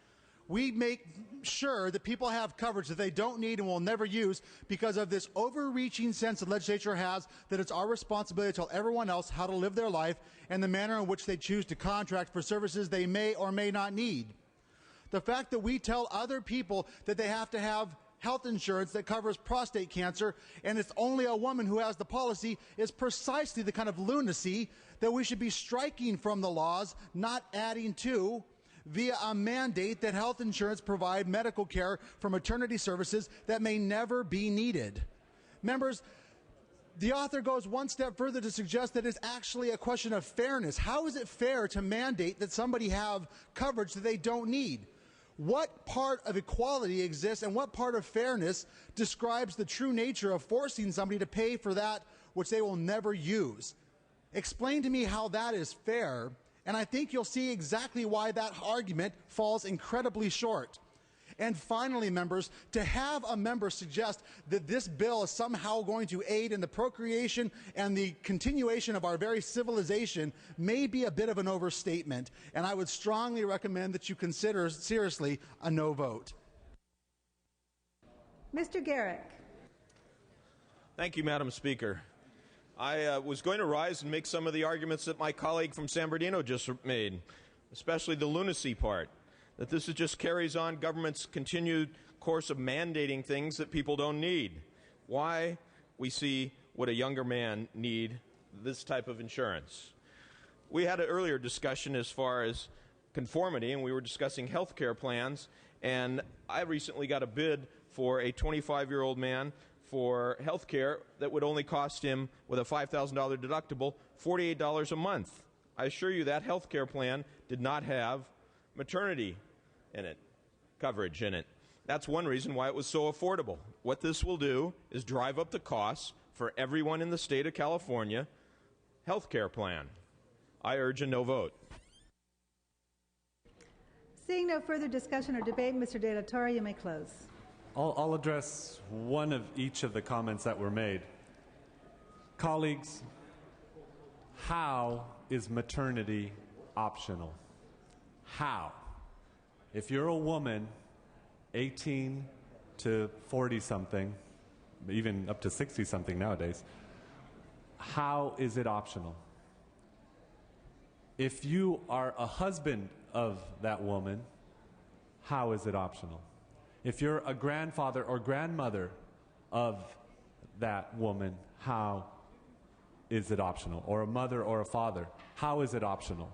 We make sure that people have coverage that they don't need and will never use because of this overreaching sense the legislature has that it's our responsibility to tell everyone else how to live their life and the manner in which they choose to contract for services they may or may not need. The fact that we tell other people that they have to have health insurance that covers prostate cancer and it's only a woman who has the policy is precisely the kind of lunacy that we should be striking from the laws, not adding to, via a mandate that health insurance provide medical care for maternity services that may never be needed. Members, the author goes one step further to suggest that it's actually a question of fairness. How is it fair to mandate that somebody have coverage that they don't need? What part of equality exists and what part of fairness describes the true nature of forcing somebody to pay for that which they will never use? Explain to me how that is fair, and I think you'll see exactly why that argument falls incredibly short. And finally, members, to have a member suggest that this bill is somehow going to aid in the procreation and the continuation of our very civilization may be a bit of an overstatement, and I would strongly recommend that you consider seriously a no vote. Mr. Garrick. Thank you, Madam Speaker. I was going to rise and make some of the arguments that my colleague from San Bernardino just made, especially the lunacy part, that this just carries on government's continued course of mandating things that people don't need. Why we see would a younger man need this type of insurance? We had an earlier discussion as far as conformity, and we were discussing health care plans, and I recently got a bid for a 25-year-old man for health care that would only cost him, with a $5,000 deductible, $48 a month. I assure you that health care plan did not have maternity in it, coverage in it. That's one reason why it was so affordable. What this will do is drive up the costs for everyone in the state of California health care plan. I urge a no vote. Seeing no further discussion or debate, Mr. De La Torre, you may close. I'll address one of each of the comments that were made. Colleagues, how is maternity optional? How? If you're a woman, 18 to 40-something, even up to 60-something nowadays, how is it optional? If you are a husband of that woman, how is it optional? If you're a grandfather or grandmother of that woman, how is it optional? Or a mother or a father, how is it optional?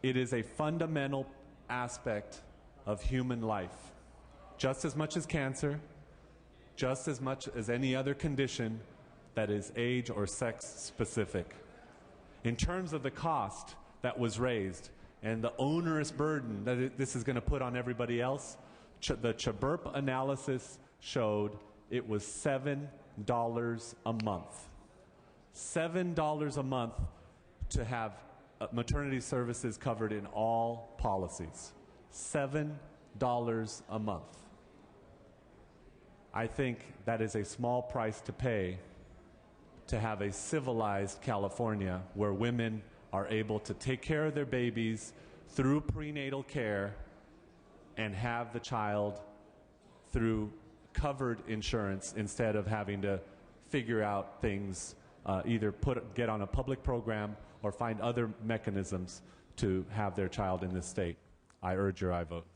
It is a fundamental aspect of human life. Just as much as cancer, just as much as any other condition that is age or sex specific. In terms of the cost that was raised and the onerous burden that this is going to put on everybody else, the CHBRP analysis showed it was $7 a month. $7 a month to have maternity services covered in all policies. $7 a month. I think that is a small price to pay to have a civilized California where women are able to take care of their babies through prenatal care and have the child through covered insurance instead of having to figure out things, either get on a public program or find other mechanisms to have their child in this state. I urge your aye vote.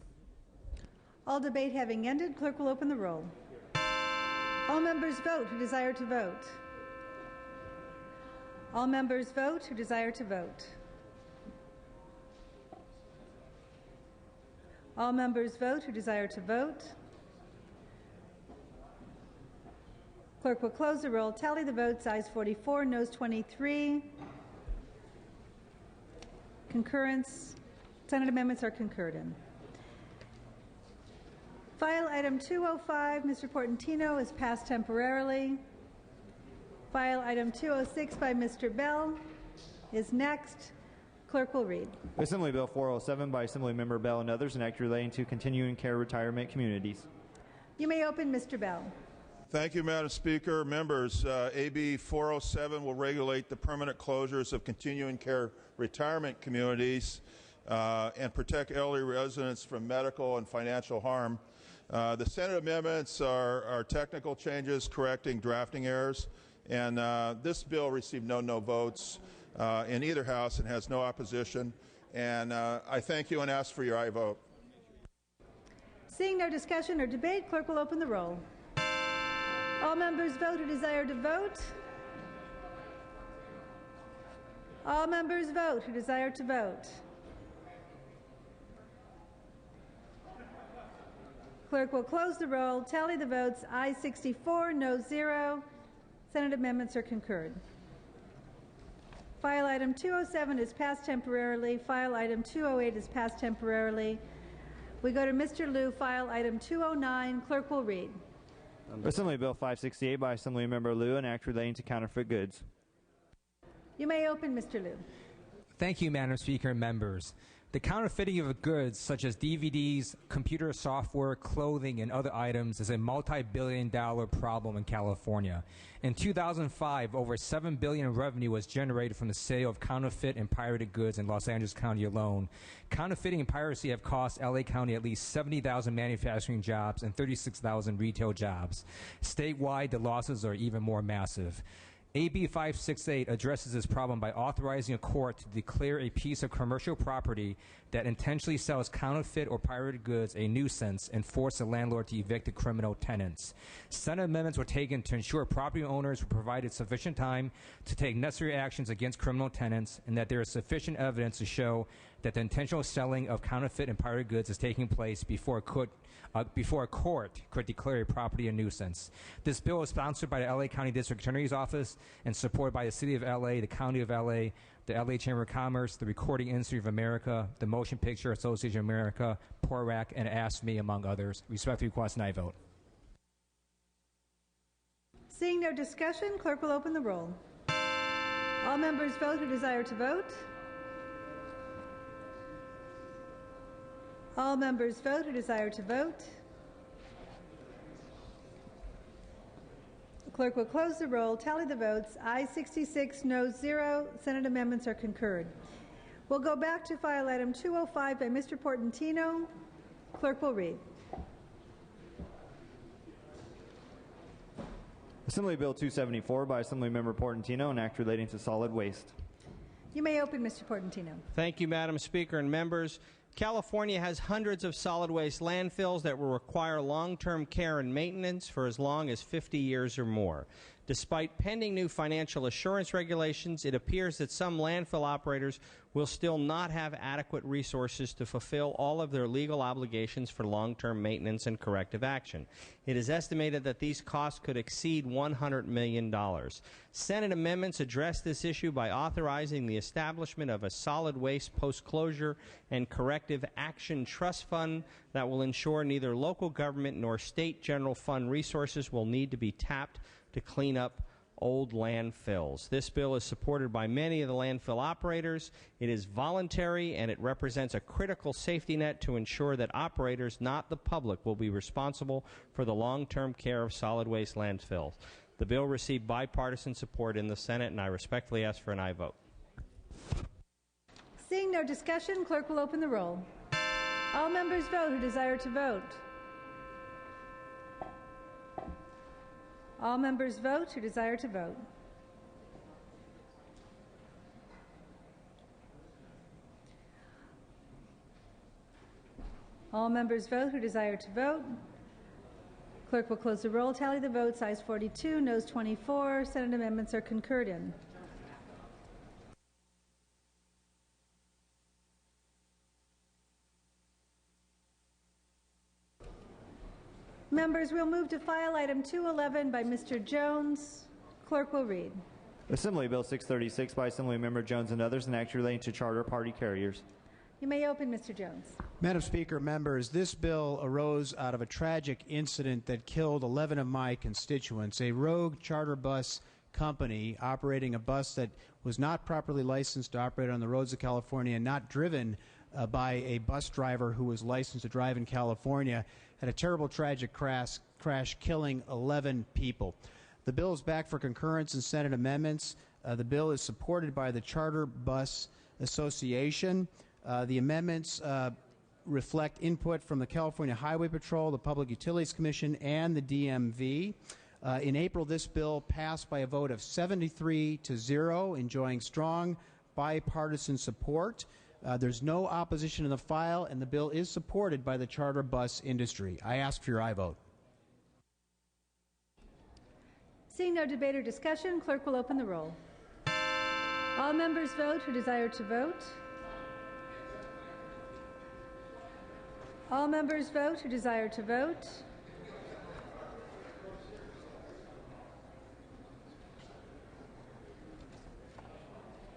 All debate having ended, clerk will open the roll. All members vote who desire to vote. All members vote who desire to vote. All members vote who desire to vote. Clerk will close the roll. Tally the votes. Ayes 44, noes 23. Concurrence. Senate amendments are concurred in. File item 205, Mr. Portantino, is passed temporarily. File item 206 by Mr. Bell is next. Clerk will read. Assembly Bill 407 by Assemblymember Bell and others, an act relating to continuing care retirement communities. You may open, Mr. Bell. Thank you, Madam Speaker. Members, AB 407 will regulate the permanent closures of continuing care retirement communities and protect elderly residents from medical and financial harm. The Senate amendments are technical changes correcting drafting errors, and this bill received no votes in either House and has no opposition. And I thank you and ask for your aye vote. Seeing no discussion or debate, clerk will open the roll. All members vote who desire to vote. All members vote who desire to vote. Clerk will close the roll, tally the votes. Ayes 64, no 0. Senate amendments are concurred. File item 207 is passed temporarily. File item 208 is passed temporarily. We go to Mr. Liu, file item 209. Clerk will read. Assembly Bill 568 by Assemblymember Liu, an act relating to counterfeit goods. You may open, Mr. Liu. Thank you, Madam Speaker and members. The counterfeiting of goods such as DVDs, computer software, clothing, and other items is a multi-billion-dollar problem in California. In 2005, over $7 billion in revenue was generated from the sale of counterfeit and pirated goods in Los Angeles County alone. Counterfeiting and piracy have cost LA County at least 70,000 manufacturing jobs and 36,000 retail jobs. Statewide, the losses are even more massive. AB 568 addresses this problem by authorizing a court to declare a piece of commercial property that intentionally sells counterfeit or pirated goods a nuisance and force the landlord to evict the criminal tenants. Senate amendments were taken to ensure property owners were provided sufficient time to take necessary actions against criminal tenants and that there is sufficient evidence to show that the intentional selling of counterfeit and pirated goods is taking place before a court could declare a property a nuisance. This bill is sponsored by the LA County District Attorney's Office and supported by the City of LA, the County of LA, the LA Chamber of Commerce, the Recording Industry of America, the Motion Picture Association of America, PORAC, and AFSCME, among others. Respectfully request an aye vote. Seeing no discussion, clerk will open the roll. All members vote who desire to vote. All members vote who desire to vote. The clerk will close the roll, tally the votes. Ayes 66, noes 0. Senate amendments are concurred. We'll go back to file item 205 by Mr. Portantino. Clerk will read. Assembly Bill 274 by Assemblymember Portantino, an act relating to solid waste. You may open, Mr. Portantino. Thank you, Madam Speaker and members. California has hundreds of solid waste landfills that will require long-term care and maintenance for as long as 50 years or more. Despite pending new financial assurance regulations, it appears that some landfill operators will still not have adequate resources to fulfill all of their legal obligations for long-term maintenance and corrective action. It is estimated that these costs could exceed $100 million. Senate amendments address this issue by authorizing the establishment of a solid waste post-closure and corrective action trust fund that will ensure neither local government nor state general fund resources will need to be tapped to clean up old landfills. This bill is supported by many of the landfill operators. It is voluntary and it represents a critical safety net to ensure that operators, not the public, will be responsible for the long-term care of solid waste landfills. The bill received bipartisan support in the Senate, and I respectfully ask for an aye vote. Seeing no discussion, clerk will open the roll. All members vote who desire to vote. All members vote who desire to vote. All members vote who desire to vote. Clerk will close the roll, tally the votes. Ayes 42, noes 24. Senate amendments are concurred in. Members, we'll move to file item 211 by Mr. Jones. Clerk will read. Assembly Bill 636 by Assemblymember Jones and others, an act relating to charter party carriers. You may open, Mr. Jones. Madam Speaker, members, this bill arose out of a tragic incident that killed 11 of my constituents. A rogue charter bus company operating a bus that was not properly licensed to operate on the roads of California and not driven by a bus driver who was licensed to drive in California had a terrible, tragic crash killing 11 people. The bill is back for concurrence and Senate amendments. The bill is supported by the Charter Bus Association. The amendments reflect input from the California Highway Patrol, the Public Utilities Commission, and the DMV. In April, this bill passed by a vote of 73-0, enjoying strong bipartisan support. There's no opposition in the file, and the bill is supported by the charter bus industry. I ask for your aye vote. Seeing no debate or discussion, clerk will open the roll. All members vote who desire to vote. All members vote who desire to vote.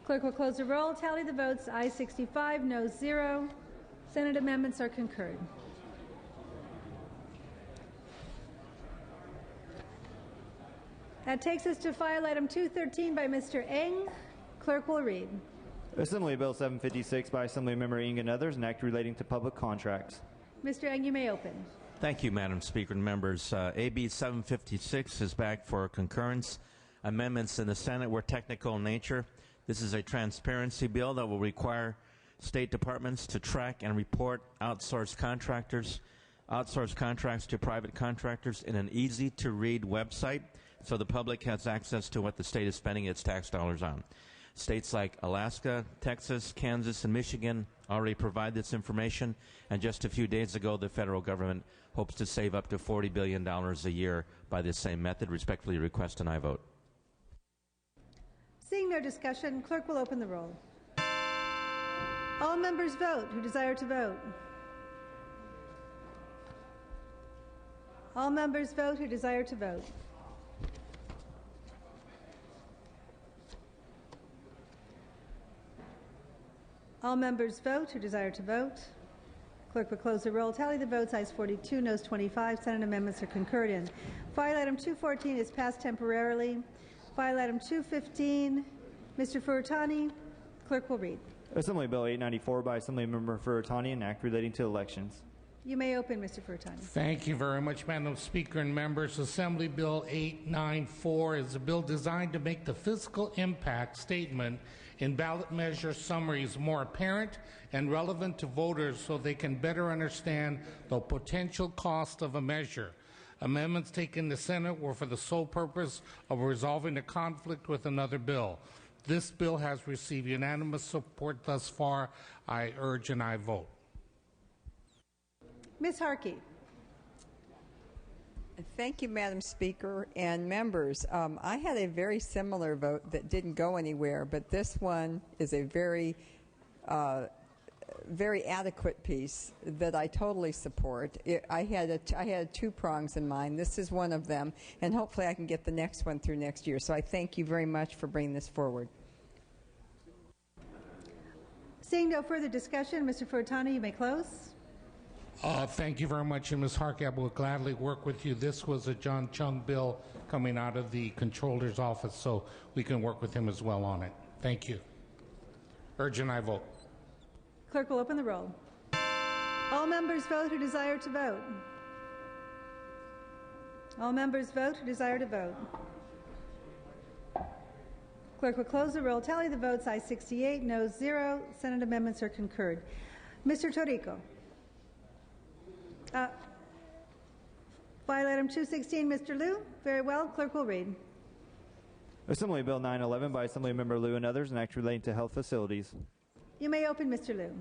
Clerk will close the roll, tally the votes. Ayes 65, noes 0. Senate amendments are concurred. That takes us to file item 213 by Mr. Eng. Clerk will read. Assembly Bill 756 by Assemblymember Ng and others, an act relating to public contracts. Mr. Ng, you may open. Thank you, Madam Speaker and members. AB 756 is back for concurrence. Amendments in the Senate were technical in nature. This is a transparency bill that will require state departments to track and report outsourced contracts to private contractors in an easy-to-read website so the public has access to what the state is spending its tax dollars on. States like Alaska, Texas, Kansas, and Michigan already provide this information, and just a few days ago the federal government hopes to save up to $40 billion a year by this same method. Respectfully request an aye vote. Seeing no discussion, clerk will open the roll. All members vote who desire to vote. All members vote who desire to vote. All members vote who desire to vote. Clerk will close the roll. Tally the votes. Ayes 42, noes 25. Senate amendments are concurred in. File item 214 is passed temporarily. File item 215, Mr. Furutani, clerk will read. Assembly Bill 894 by Assemblymember Furutani, an act relating to elections. You may open, Mr. Furutani. Thank you very much, Madam Speaker and members. Assembly Bill 894 is a bill designed to make the fiscal impact statement in ballot measure summaries more apparent and relevant to voters so they can better understand the potential cost of a measure. Amendments taken in the Senate were for the sole purpose of resolving a conflict with another bill. This bill has received unanimous support thus far. I urge an aye vote. Ms. Harkey. Thank you, Madam Speaker and members. I had a very similar vote that didn't go anywhere, but this one is a very adequate piece that I totally support. I had two prongs in mind. This is one of them, and hopefully I can get the next one through next year. So I thank you very much for bringing this forward. Seeing no further discussion, Mr. Furutani, you may close. Thank you very much, and Ms. Harkey, I will gladly work with you. This was a John Chung bill coming out of the Comptroller's office, so we can work with him as well on it. Thank you. Urge an aye vote. Clerk will open the roll. All members vote who desire to vote. All members vote who desire to vote. Clerk will close the roll. Tally the votes. Ayes 68, noes 0. Senate amendments are concurred. Mr. Torrico. File item 216, Mr. Liu. Very well. Clerk will read. Assembly Bill 911 by Assemblymember Liu and others, an act relating to health facilities. You may open, Mr. Liu.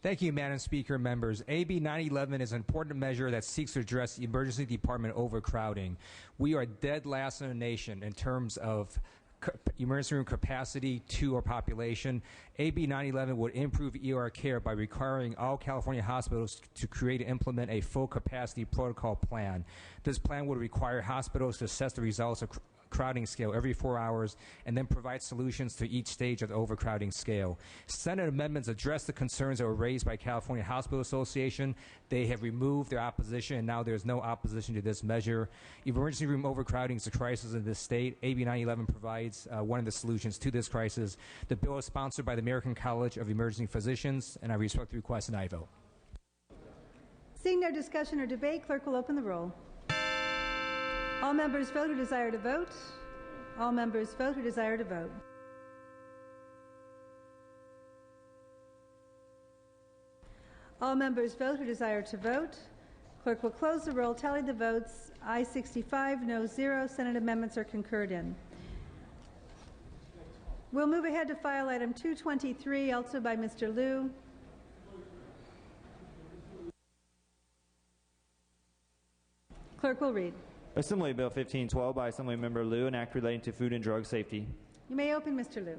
Thank you, Madam Speaker and members. AB 911 is an important measure that seeks to address the emergency department overcrowding. We are dead last in the nation in terms of emergency room capacity to our population. AB 911 would improve ER care by requiring all California hospitals to create and implement a full capacity protocol plan. This plan would require hospitals to assess the results of crowding scale every 4 hours and then provide solutions to each stage of the overcrowding scale. Senate amendments address the concerns that were raised by California Hospital Association. They have removed their opposition, and now there's no opposition to this measure. Emergency room overcrowding is a crisis in this state. AB 911 provides one of the solutions to this crisis. The bill is sponsored by the American College of Emergency Physicians, and I respectfully request an aye vote. Seeing no discussion or debate, clerk will open the roll. All members vote who desire to vote. All members vote who desire to vote. All members vote who desire to vote. Clerk will close the roll. Tally the votes. Ayes 65, no 0. Senate amendments are concurred in. We'll move ahead to file item 223, also by Mr. Liu. Clerk will read. Assembly Bill 1512 by Assemblymember Liu, an act relating to food and drug safety. You may open, Mr. Liu.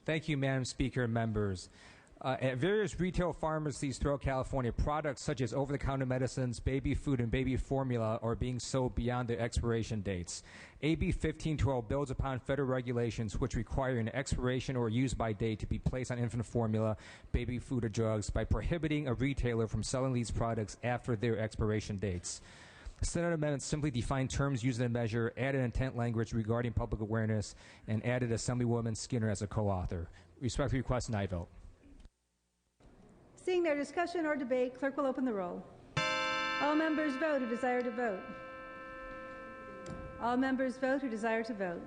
Thank you, Madam Speaker and members. At various retail pharmacies throughout California, products such as over-the-counter medicines, baby food, and baby formula are being sold beyond their expiration dates. AB 1512 builds upon federal regulations which require an expiration or use-by date to be placed on infant formula, baby food, or drugs by prohibiting a retailer from selling these products after their expiration dates. Senate amendment simply defined terms used in the measure, added intent language regarding public awareness, and added Assemblywoman Skinner as a co-author. Respectfully request an aye vote. Seeing no discussion or debate, clerk will open the roll. All members vote who desire to vote. All members vote who desire to vote.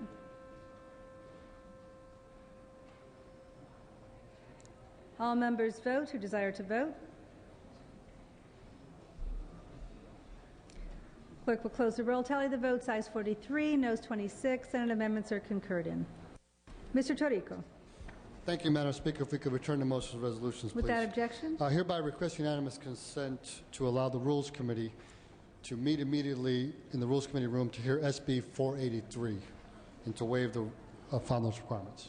All members vote who desire to vote. Clerk will close the roll, tally the votes, ayes 43, noes 26. Senate amendments are concurred in. Mr. Torrico. Thank you, Madam Speaker. If we could return to motions and resolutions, please. Without objection. Hereby request unanimous consent to allow the Rules Committee to meet immediately in the Rules Committee room to hear SB 483 and to waive the founders requirements.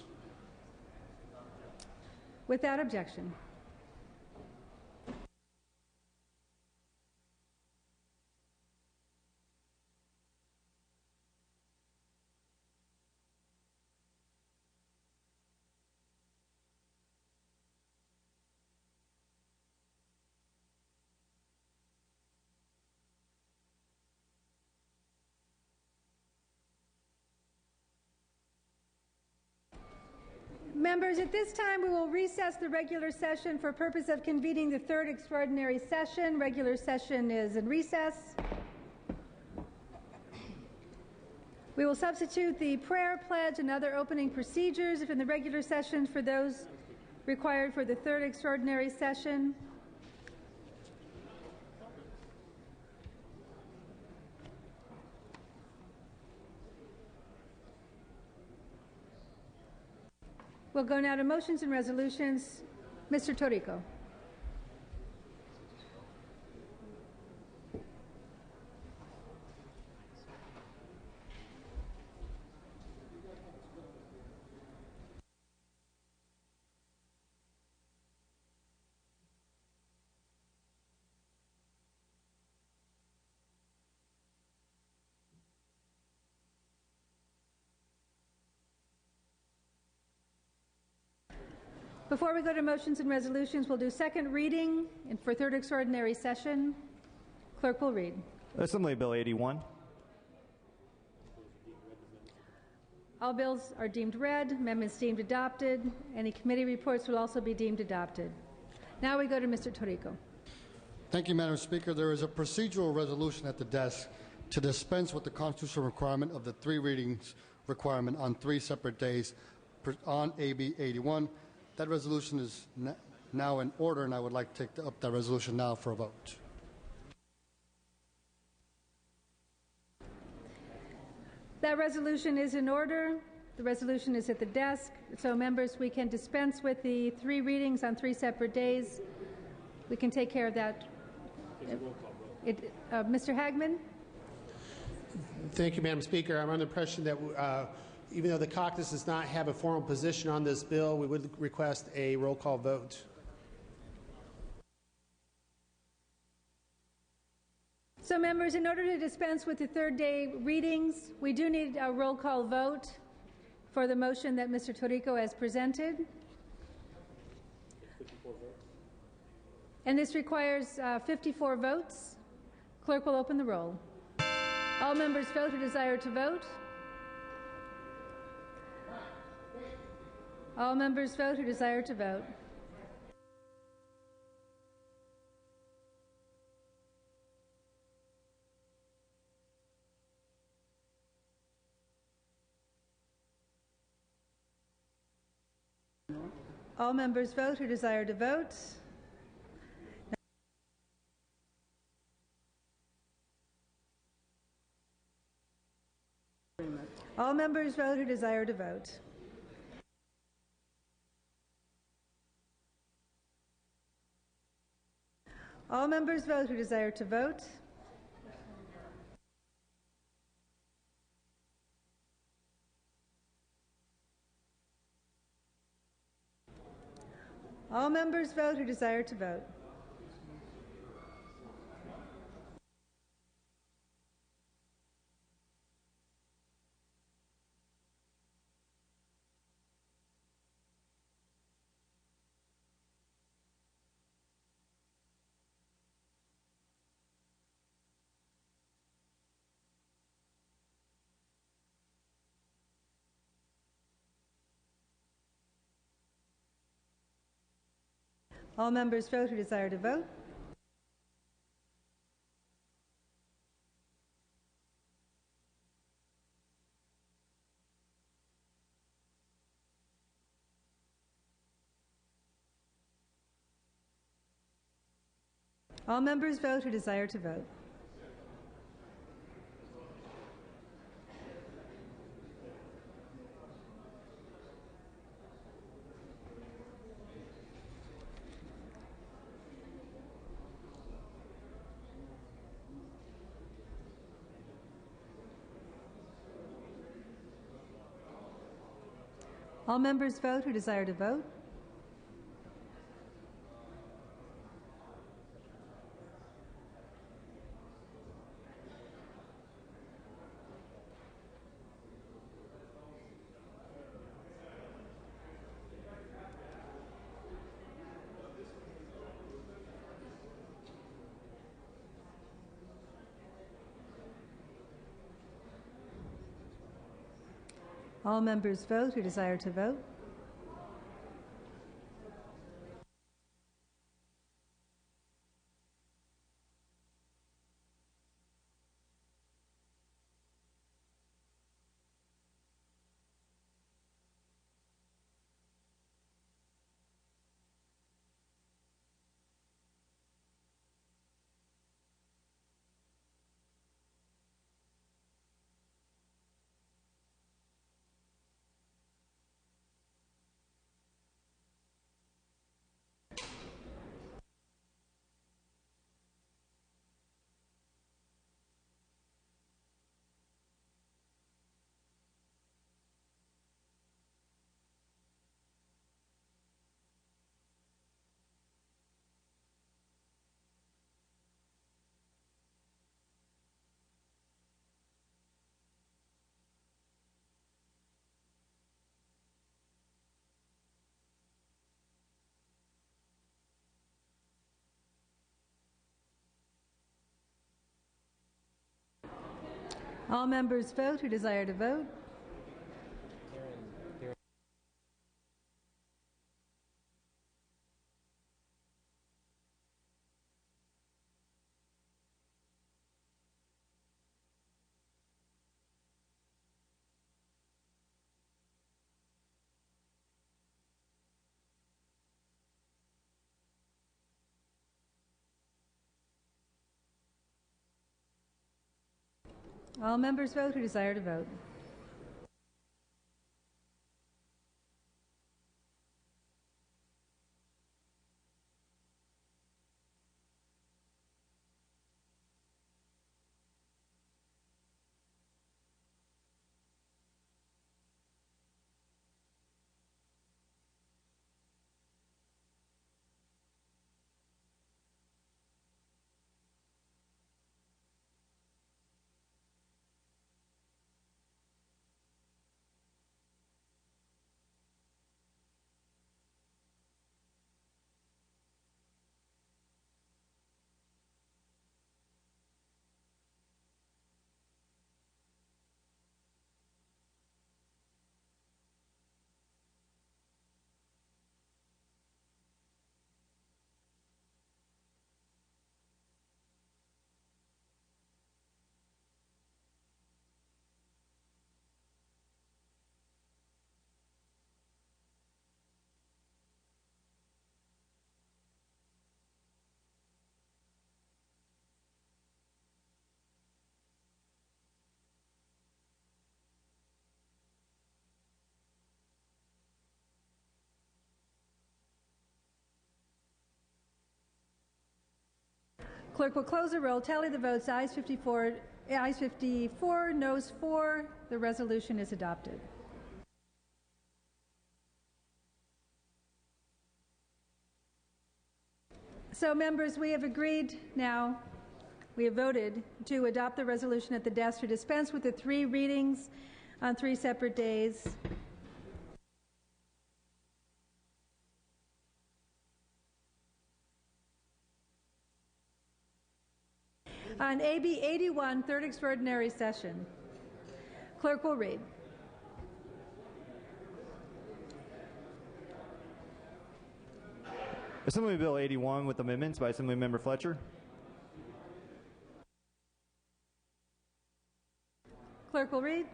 Without objection. Members, at this time we will recess the regular session for purpose of convening the third extraordinary session. Regular session is in recess. We will substitute the prayer, pledge, and other opening procedures if in the regular session for those required for the third extraordinary session. We'll go now to motions and resolutions. Mr. Torrico. Before we go to motions and resolutions, we'll do second reading and for third extraordinary session. Clerk will read. Assembly Bill 81. All bills are deemed read, amendments deemed adopted. Any committee reports will also be deemed adopted. Now we go to Mr. Torrico. Thank you, Madam Speaker. There is a procedural resolution at the desk to dispense with the constitutional requirement of the 3 readings requirement on 3 separate days on AB 81. That resolution is now in order, and I would like to take up that resolution now for a vote. That resolution is in order. The resolution is at the desk. So, members, we can dispense with the 3 readings on 3 separate days. We can take care of that. Mr. Hagman? Thank you, Madam Speaker. I'm under the impression that even though the caucus does not have a formal position on this bill, we would request a roll call vote. So, members, in order to dispense with the 3rd day readings, we do need a roll call vote for the motion that Mr. Torrico has presented. And this requires 54 votes. Clerk will open the roll. All members vote who desire to vote. All members vote who desire to vote. All members vote who desire to vote. All members vote who desire to vote. All members vote who desire to vote. All members vote who desire to vote. All members vote who desire to vote. All members vote who desire to vote. All members vote who desire to vote. All members vote who desire to vote. All members vote who desire to vote. All members vote who desire to vote. Clerk will close the roll, tally the votes, ayes 54, noes 4. The resolution is adopted. So, members, we have agreed now, we have voted to adopt the resolution at the desk to dispense with the 3 readings on 3 separate days. On AB 81, third extraordinary session. Clerk will read. Assembly Bill 81 with amendments by Assemblymember Fletcher. Clerk will read.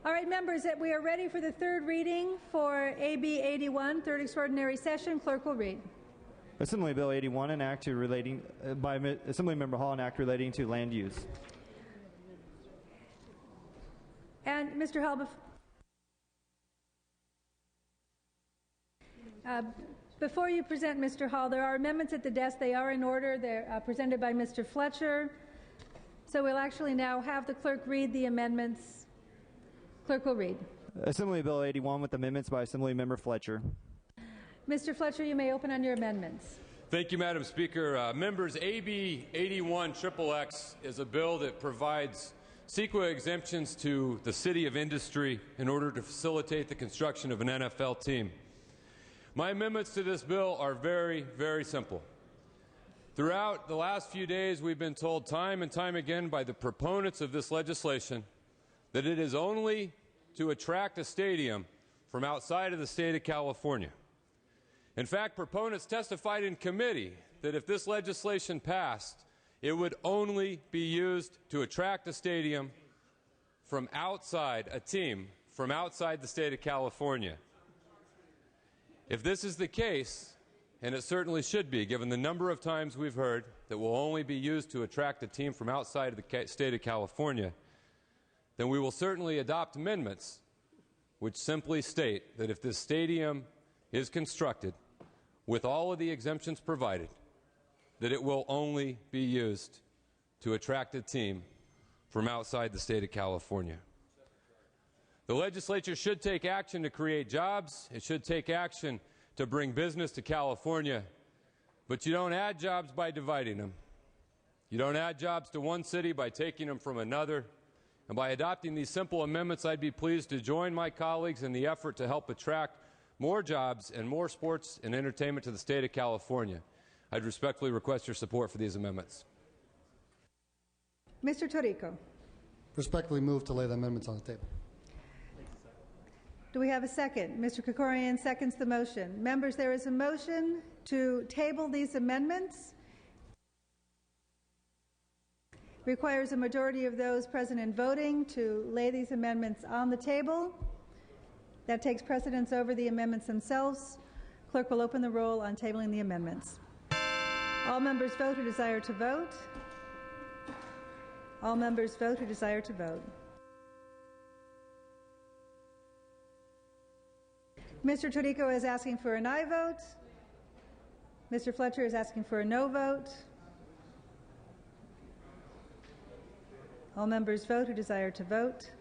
All right, members, that we are ready for the third reading for AB 81, third extraordinary session. Clerk will read. Assembly Bill 81, an act relating by Assemblymember Hall, an act relating to land use. And Mr. Hall, before you present, Mr. Hall, there are amendments at the desk. They are in order. They're presented by Mr. Fletcher. So we'll actually now have the clerk read the amendments. Clerk will read. Assembly Bill 81 with amendments by Assemblymember Fletcher. Mr. Fletcher, you may open on your amendments. Thank you, Madam Speaker. Members, AB 81 XXX is a bill that provides CEQA exemptions to the City of Industry in order to facilitate the construction of an NFL team. My amendments to this bill are very, very simple. Throughout the last few days, we've been told time and time again by the proponents of this legislation that it is only to attract a stadium from outside of the state of California. In fact, proponents testified in committee that if this legislation passed, it would only be used to attract a stadium from outside, a team from outside the state of California. If this is the case, and it certainly should be, given the number of times we've heard that will only be used to attract a team from outside of the state of California, then we will certainly adopt amendments which simply state that if this stadium is constructed with all of the exemptions provided, that it will only be used to attract a team from outside the state of California. The legislature should take action to create jobs. It should take action to bring business to California. But you don't add jobs by dividing them. You don't add jobs to one city by taking them from another. And by adopting these simple amendments, I'd be pleased to join my colleagues in the effort to help attract more jobs and more sports and entertainment to the state of California. I'd respectfully request your support for these amendments. Mr. Torrico. Respectfully move to lay the amendments on the table. Do we have a second? Mr. Krikorian seconds the motion. Members, there is a motion to table these amendments. Requires a majority of those present and voting to lay these amendments on the table. That takes precedence over the amendments themselves. Clerk will open the roll on tabling the amendments. All members vote who desire to vote. All members vote who desire to vote. Mr. Torrico is asking for an aye vote. Mr. Fletcher is asking for a no vote. All members vote who desire to vote.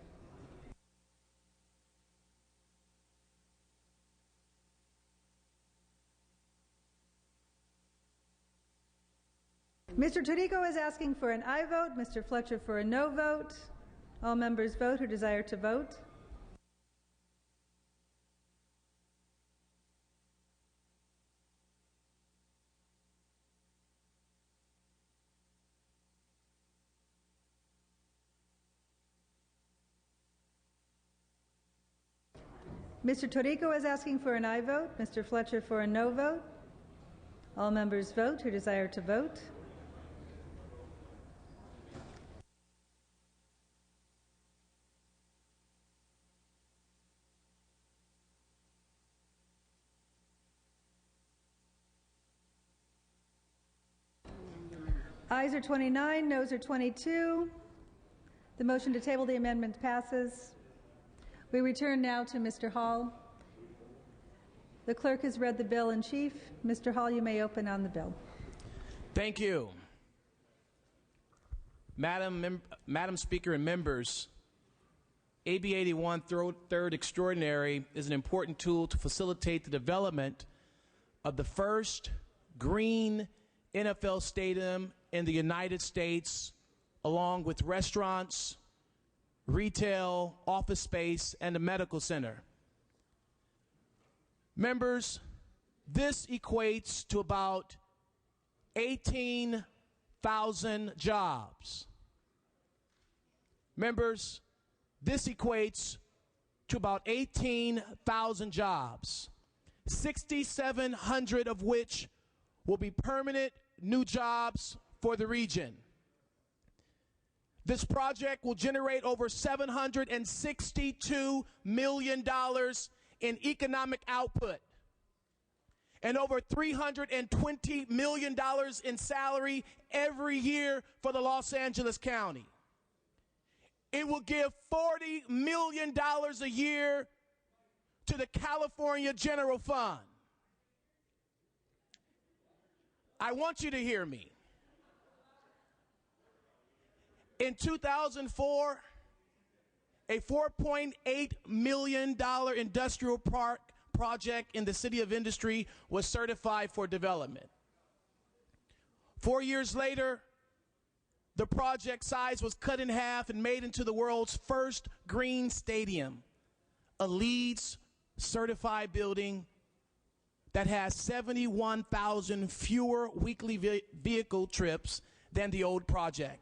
Mr. Torrico is asking for an aye vote. Mr. Fletcher for a no vote. All members vote who desire to vote. Mr. Torrico is asking for an aye vote. Mr. Fletcher for a no vote. All members vote who desire to vote. Ayes are 29, noes are 22. The motion to table the amendment passes. We return now to Mr. Hall. The clerk has read the bill in chief. Mr. Hall, you may open on the bill. Thank you. Madam Speaker and members, AB 81 Third Extraordinary is an important tool to facilitate the development of the first green NFL stadium in the United States, along with restaurants, retail, office space, and a medical center. Members, this equates to about 18,000 jobs. Members, this equates to about 18,000 jobs, 6,700 of which will be permanent new jobs for the region. This project will generate over $762 million in economic output and over $320 million in salary every year for the Los Angeles County. It will give $40 million a year to the California General Fund. I want you to hear me. In 2004, a $4.8 million industrial park project in the City of Industry was certified for development. 4 years later, the project size was cut in half and made into the world's first green stadium, a LEED certified building that has 71,000 fewer weekly vehicle trips than the old project.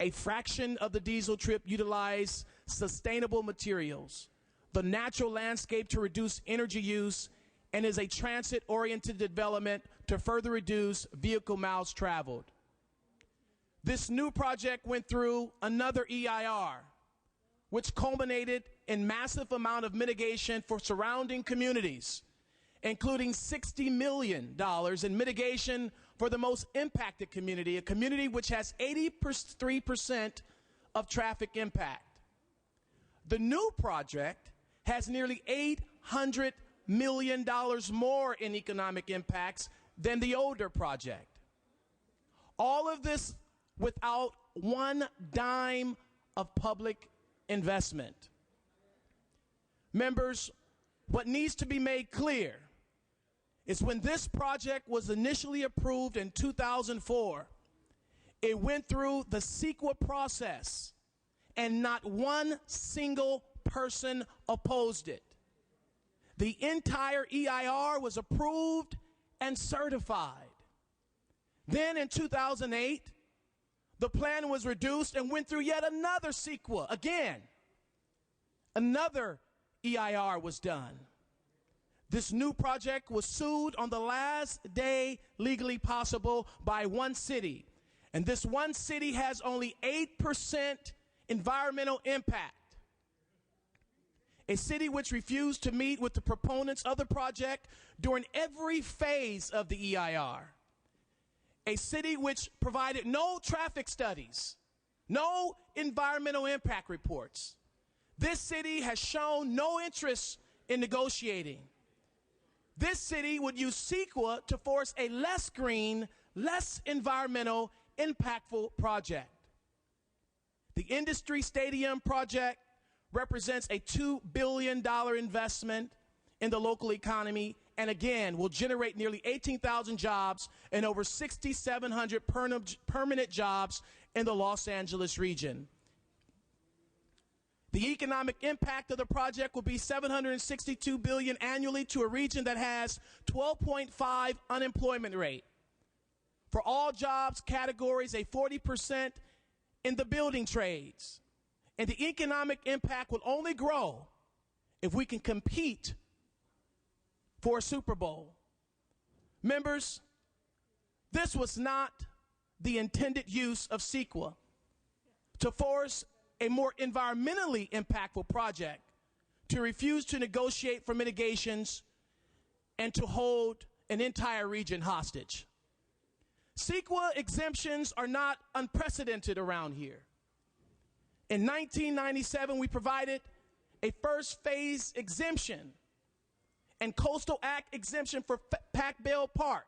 A fraction of the diesel trip utilized sustainable materials, the natural landscape to reduce energy use, and is a transit-oriented development to further reduce vehicle miles traveled. This new project went through another EIR, which culminated in massive amount of mitigation for surrounding communities, including $60 million in mitigation for the most impacted community, a community which has 83% of traffic impact. The new project has nearly $800 million more in economic impacts than the older project. All of this without one dime of public investment. Members, what needs to be made clear is when this project was initially approved in 2004, it went through the CEQA process and not one single person opposed it. The entire EIR was approved and certified. Then in 2008, the plan was reduced and went through yet another CEQA. Again, another EIR was done. This new project was sued on the last day legally possible by one city. And this one city has only 8% environmental impact. A city which refused to meet with the proponents of the project during every phase of the EIR. A city which provided no traffic studies, no environmental impact reports. This city has shown no interest in negotiating. This city would use CEQA to force a less green, less environmental, impactful project. The Industry Stadium project represents a $2 billion investment in the local economy, and again, will generate nearly 18,000 jobs and over 6,700 permanent jobs in the Los Angeles region. The economic impact of the project will be $762 billion annually to a region that has 12.5% unemployment rate. For all jobs categories, a 40% in the building trades. And the economic impact will only grow if we can compete for a Super Bowl. Members, this was not the intended use of CEQA to force a more environmentally impactful project to refuse to negotiate for mitigations and to hold an entire region hostage. CEQA exemptions are not unprecedented around here. In 1997, we provided a first phase exemption and Coastal Act exemption for Pac Bell Park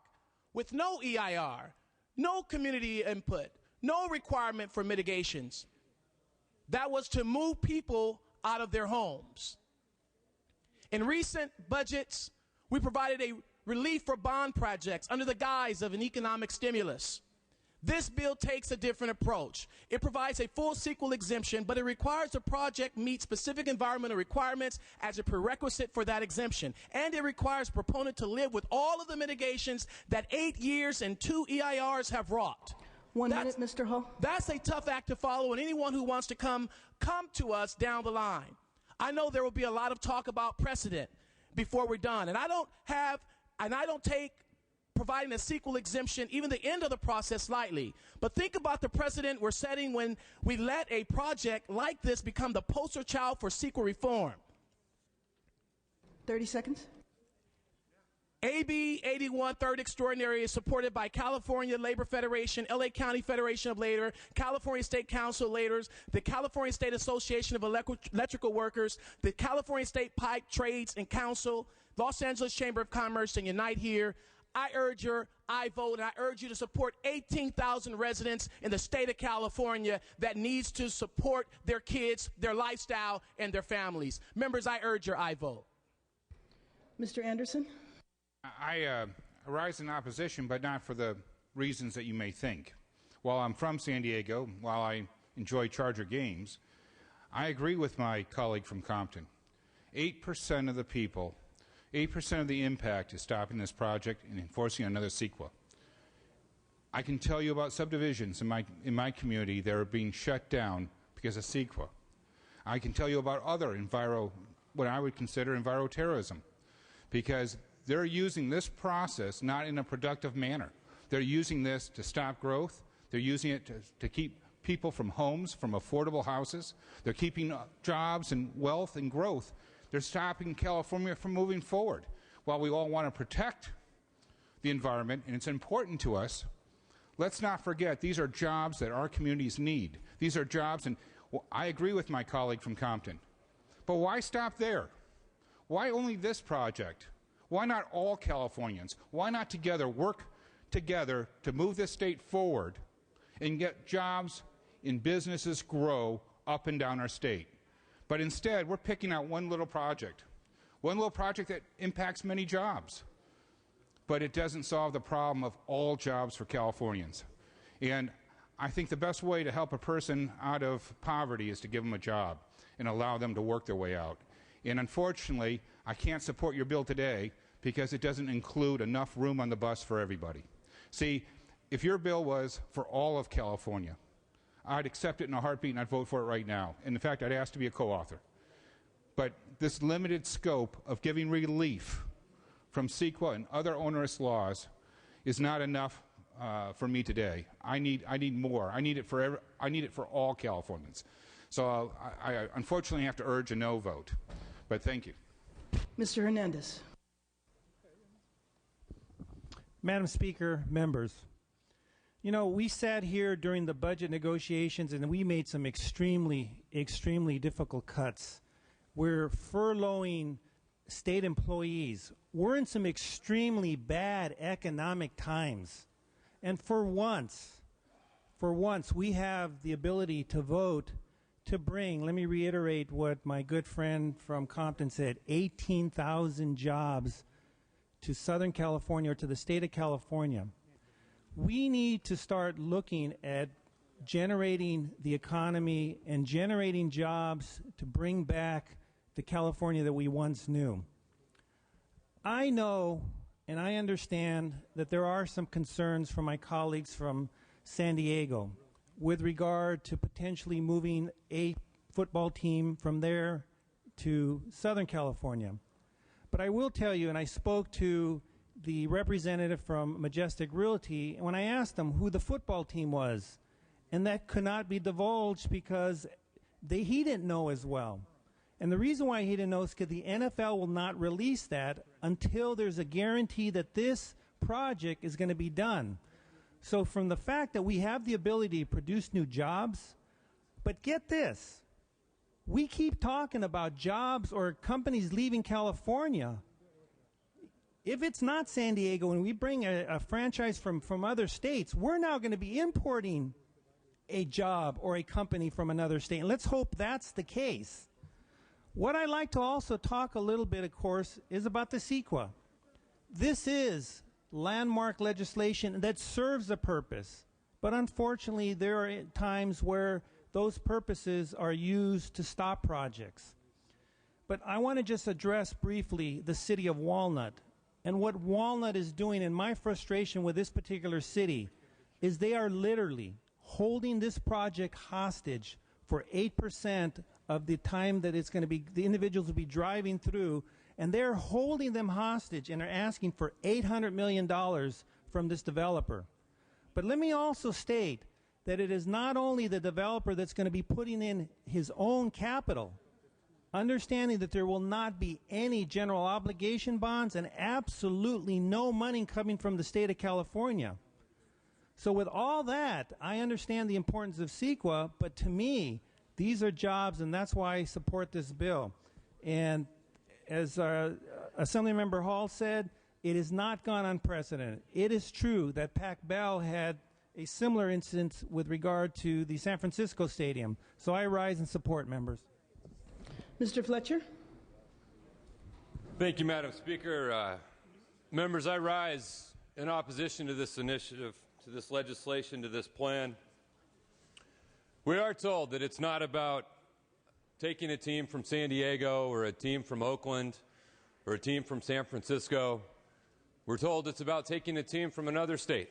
with no EIR, no community input, no requirement for mitigations. That was to move people out of their homes. In recent budgets, we provided a relief for bond projects under the guise of an economic stimulus. This bill takes a different approach. It provides a full CEQA exemption, but it requires the project meet specific environmental requirements as a prerequisite for that exemption. And it requires proponent to live with all of the mitigations that 8 years and 2 EIRs have wrought. One minute, Mr. Hull. That's a tough act to follow, and anyone who wants to come to us down the line. I know there will be a lot of talk about precedent before we're done, and I don't take providing a CEQA exemption, even the end of the process, lightly. But think about the precedent we're setting when we let a project like this become the poster child for CEQA reform. 30 seconds. AB 81 Third Extraordinary is supported by California Labor Federation, LA County Federation of Labor, California State Council of Laborers, the California State Association of Electrical Workers, the California State Pipe Trades and Council, Los Angeles Chamber of Commerce, and Unite Here. I urge your I vote, and I urge you to support 18,000 residents in the state of California that needs to support their kids, their lifestyle, and their families. Members, I urge your I vote. Mr. Anderson? I rise in opposition, but not for the reasons that you may think. While I'm from San Diego, while I enjoy Charger games, I agree with my colleague from Compton. 8% of the people, 8% of the impact is stopping this project and enforcing another CEQA. I can tell you about subdivisions in my community that are being shut down because of CEQA. I can tell you about other what I would consider enviroterrorism, because they're using this process not in a productive manner. They're using this to stop growth. They're using it to keep people from homes, from affordable houses. They're keeping jobs and wealth and growth. They're stopping California from moving forward. While we all want to protect the environment, and it's important to us, let's not forget these are jobs that our communities need. These are jobs, and I agree with my colleague from Compton. But why stop there? Why only this project? Why not all Californians? Why not together work together to move this state forward and get jobs and businesses grow up and down our state? But instead, we're picking out one little project that impacts many jobs, but it doesn't solve the problem of all jobs for Californians. And I think the best way to help a person out of poverty is to give them a job and allow them to work their way out. And unfortunately, I can't support your bill today because it doesn't include enough room on the bus for everybody. See, if your bill was for all of California, I'd accept it in a heartbeat and I'd vote for it right now. And in fact, I'd ask to be a co-author. But this limited scope of giving relief from CEQA and other onerous laws is not enough for me today. I need more. I need it for all Californians. So I unfortunately have to urge a no vote. But thank you. Mr. Hernandez. Madam Speaker, members, you know, we sat here during the budget negotiations and we made some extremely difficult cuts. We're furloughing state employees. We're in some extremely bad economic times. And for once, we have the ability to vote to bring, let me reiterate what my good friend from Compton said, 18,000 jobs to Southern California or to the state of California. We need to start looking at generating the economy and generating jobs to bring back the California that we once knew. I know and I understand that there are some concerns from my colleagues from San Diego with regard to potentially moving a football team from there to Southern California. But I will tell you, and I spoke to the representative from Majestic Realty when I asked them who the football team was, and that could not be divulged because he didn't know as well. And the reason why he didn't know is because the NFL will not release that until there's a guarantee that this project is going to be done. So from the fact that we have the ability to produce new jobs, but get this, we keep talking about jobs or companies leaving California. If it's not San Diego and we bring a franchise from other states, we're now going to be importing a job or a company from another state. And let's hope that's the case. What I'd like to also talk a little bit, of course, is about the CEQA. This is landmark legislation that serves a purpose, but unfortunately there are times where those purposes are used to stop projects. But I want to just address briefly the city of Walnut. And what Walnut is doing, and my frustration with this particular city, is they are literally holding this project hostage for 8% of the time that it's going to be, the individuals will be driving through, and they're holding them hostage and are asking for $800 million from this developer. But let me also state that it is not only the developer that's going to be putting in his own capital, understanding that there will not be any general obligation bonds and absolutely no money coming from the state of California. So with all that, I understand the importance of CEQA, but to me, these are jobs, and that's why I support this bill. And as Assemblymember Hall said, it has not gone unprecedented. It is true that Pac Bell had a similar incident with regard to the San Francisco Stadium. So I rise and support, members. Mr. Fletcher. Thank you, Madam Speaker. Members, I rise in opposition to this initiative, to this legislation, to this plan. We are told that it's not about taking a team from San Diego or a team from Oakland or a team from San Francisco. We're told it's about taking a team from another state.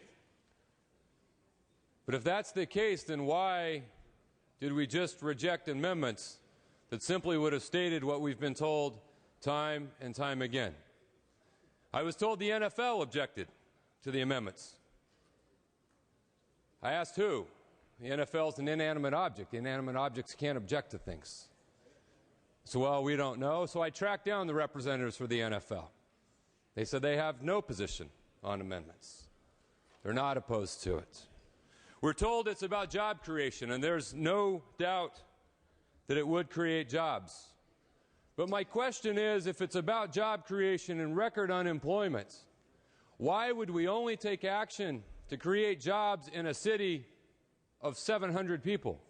But if that's the case, then why did we just reject amendments that simply would have stated what we've been told time and time again? I was told the NFL objected to the amendments. I asked who? The NFL is an inanimate object. Inanimate objects can't object to things. So, well, we don't know. So I tracked down the representatives for the NFL. They said they have no position on amendments. They're not opposed to it. We're told it's about job creation, and there's no doubt that it would create jobs. But my question is, if it's about job creation and record unemployment, why would we only take action to create jobs in a city of 700 people?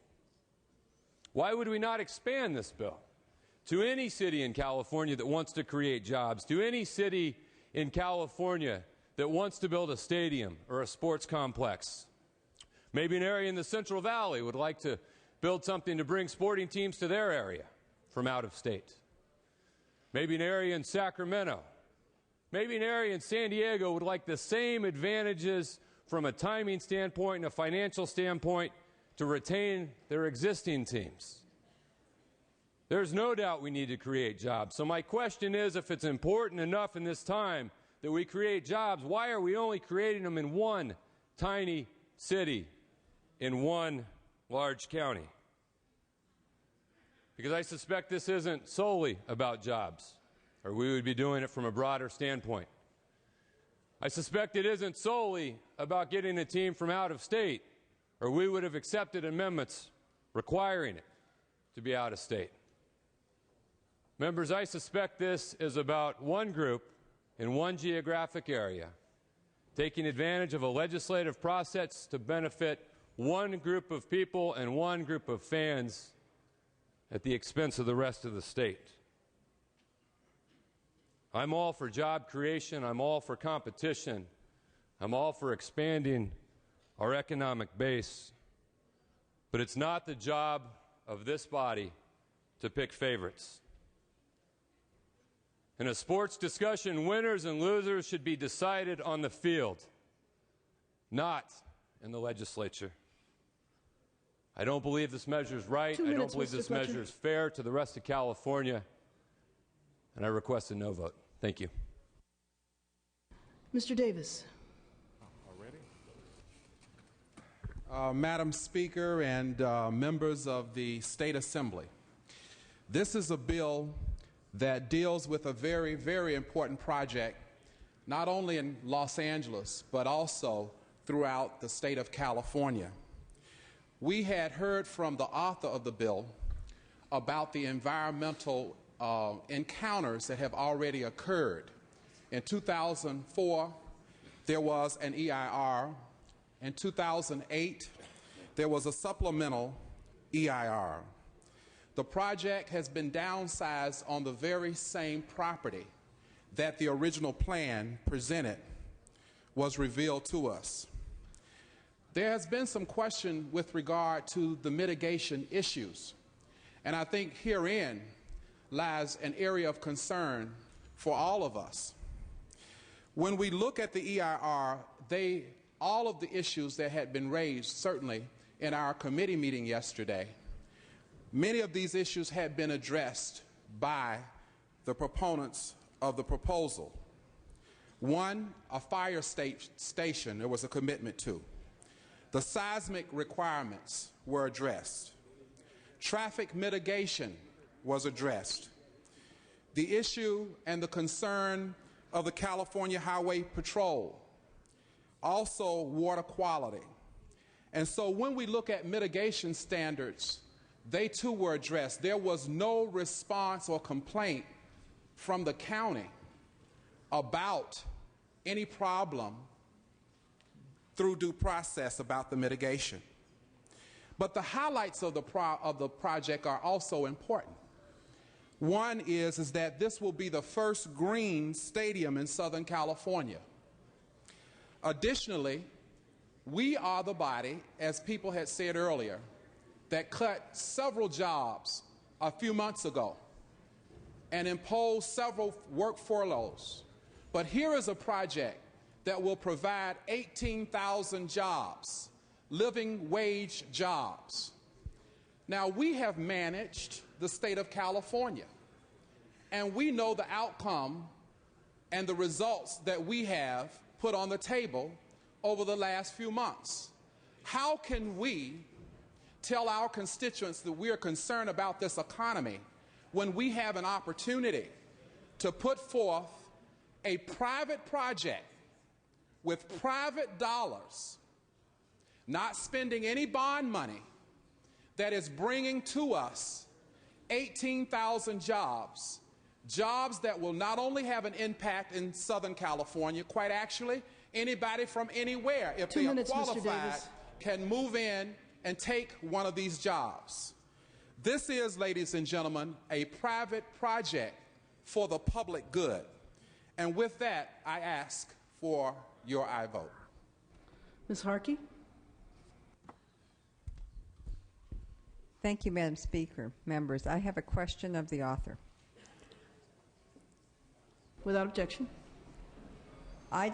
Why would we not expand this bill to any city in California that wants to create jobs, to any city in California that wants to build a stadium or a sports complex? Maybe an area in the Central Valley would like to build something to bring sporting teams to their area from out of state. Maybe an area in Sacramento. Maybe an area in San Diego would like the same advantages from a timing standpoint and a financial standpoint to retain their existing teams. There's no doubt we need to create jobs. So my question is, if it's important enough in this time that we create jobs, why are we only creating them in one tiny city, in one large county? Because I suspect this isn't solely about jobs, or we would be doing it from a broader standpoint. I suspect it isn't solely about getting a team from out of state, or we would have accepted amendments requiring it to be out of state. Members, I suspect this is about one group in one geographic area taking advantage of a legislative process to benefit one group of people and one group of fans at the expense of the rest of the state. I'm all for job creation. I'm all for competition. I'm all for expanding our economic base. But it's not the job of this body to pick favorites. In a sports discussion, winners and losers should be decided on the field, not in the legislature. I don't believe this measure is right. I don't believe this measure is fair to the rest of California. And I request a no vote. Thank you. Mr. Davis. Madam Speaker and members of the State Assembly, this is a bill that deals with a very, very important project, not only in Los Angeles, but also throughout the state of California. We had heard from the author of the bill about the environmental encounters that have already occurred. In 2004, there was an EIR. In 2008, there was a supplemental EIR. The project has been downsized on the very same property that the original plan presented was revealed to us. There has been some question with regard to the mitigation issues, and I think herein lies an area of concern for all of us. When we look at the EIR, all of the issues that had been raised, certainly in our committee meeting yesterday, many of these issues had been addressed by the proponents of the proposal. One, a fire station there was a commitment to. The seismic requirements were addressed. Traffic mitigation was addressed. The issue and the concern of the California Highway Patrol, also water quality. And so when we look at mitigation standards, they too were addressed. There was no response or complaint from the county about any problem through due process about the mitigation. But the highlights of the project are also important. One is that this will be the first green stadium in Southern California. Additionally, we are the body, as people had said earlier, that cut several jobs a few months ago and imposed several work furloughs. But here is a project that will provide 18,000 jobs, living wage jobs. Now, we have managed the state of California, and we know the outcome and the results that we have put on the table over the last few months. How can we tell our constituents that we are concerned about this economy when we have an opportunity to put forth a private project with private dollars, not spending any bond money, that is bringing to us 18,000 jobs, jobs that will not only have an impact in Southern California, quite actually, anybody from anywhere, if they are qualified, can move in and take one of these jobs. This is, ladies and gentlemen, a private project for the public good. And with that, I ask for your aye vote. Ms. Harkey? Thank you, Madam Speaker. Members, I have a question of the author. Without objection. I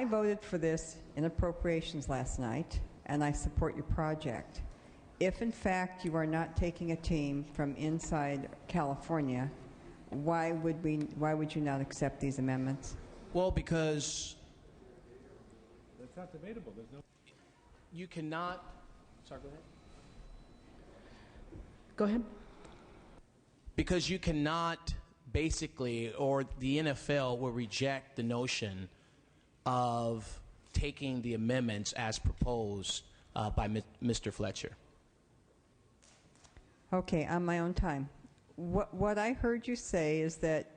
voted for this in appropriations last night, and I support your project. If, in fact, you are not taking a team from inside California, why would you not accept these amendments? Well, because It's not debatable. There's no. you cannot. Sorry, go ahead. Go ahead. Because you cannot basically, or the NFL will reject the notion of taking the amendments as proposed by Mr. Fletcher. Okay, on my own time. What I heard you say is that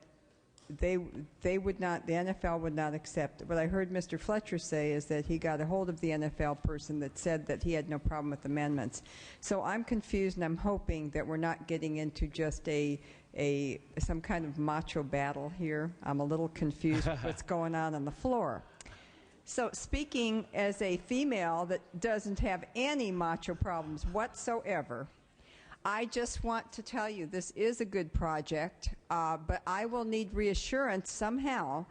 they would not, the NFL would not accept. What I heard Mr. Fletcher say is that he got a hold of the NFL person that said that he had no problem with amendments. So I'm confused, and I'm hoping that we're not getting into just some kind of macho battle here. I'm a little confused with what's going on the floor. So speaking as a female that doesn't have any macho problems whatsoever, I just want to tell you this is a good project, but I will need reassurance somehow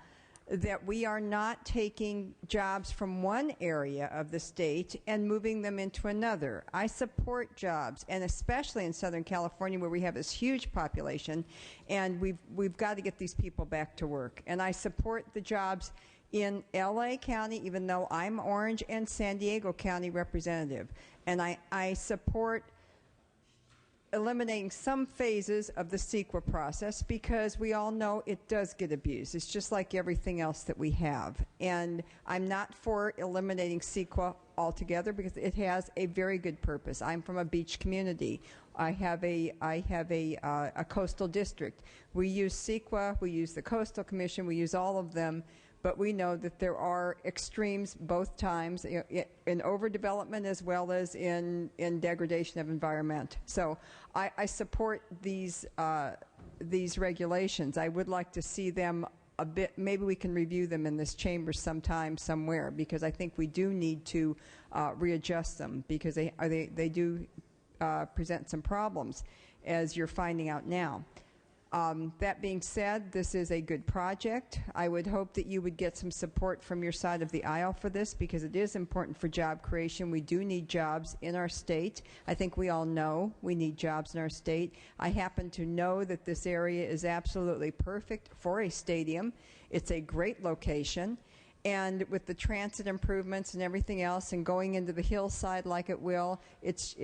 that we are not taking jobs from one area of the state and moving them into another. I support jobs, and especially in Southern California where we have this huge population, and we've got to get these people back to work. And I support the jobs in L.A. County, even though I'm Orange and San Diego County representative. And I support eliminating some phases of the CEQA process because we all know it does get abused. It's just like everything else that we have. And I'm not for eliminating CEQA altogether because it has a very good purpose. I'm from a beach community. I have a coastal district. We use CEQA, we use the Coastal Commission, we use all of them, but we know that there are extremes both times in overdevelopment as well as in degradation of environment. So I support these regulations. I would like to see them a bit, maybe we can review them in this chamber sometime, somewhere, because I think we do need to readjust them, because they do present some problems, as you're finding out now. That being said, this is a good project. I would hope that you would get some support from your side of the aisle for this, because it is important for job creation. We do need jobs in our state. I think we all know we need jobs in our state. I happen to know that this area is absolutely perfect for a stadium. It's a great location. And with the transit improvements and everything else, and going into the hillside like it will, it's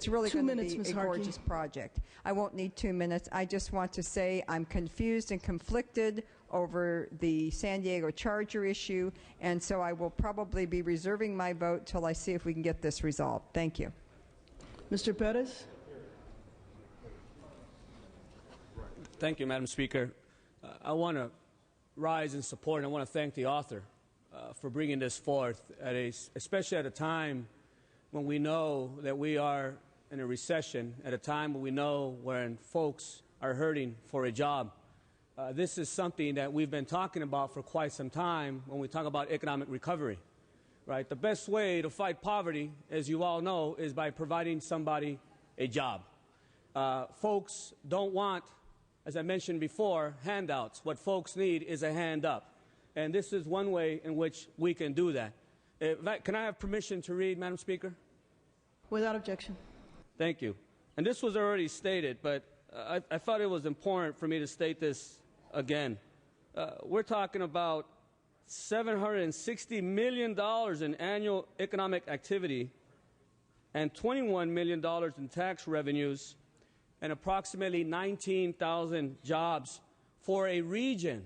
really going to be a gorgeous project. I won't need 2 minutes. I just want to say I'm confused and conflicted over the San Diego Charger issue, and so I will probably be reserving my vote till I see if we can get this resolved. Thank you. Mr. Pettis? Thank you, Madam Speaker. I want to rise in support, and I want to thank the author for bringing this forth, especially at a time when we know that we are in a recession, at a time when we know when folks are hurting for a job. This is something that we've been talking about for quite some time when we talk about economic recovery. Right? The best way to fight poverty, as you all know, is by providing somebody a job. Folks don't want, as I mentioned before, handouts. What folks need is a hand up. And this is one way in which we can do that. Can I have permission to read, Madam Speaker? Without objection. Thank you. And this was already stated, but I thought it was important for me to state this again. We're talking about $760 million in annual economic activity and $21 million in tax revenues and approximately 19,000 jobs for a region.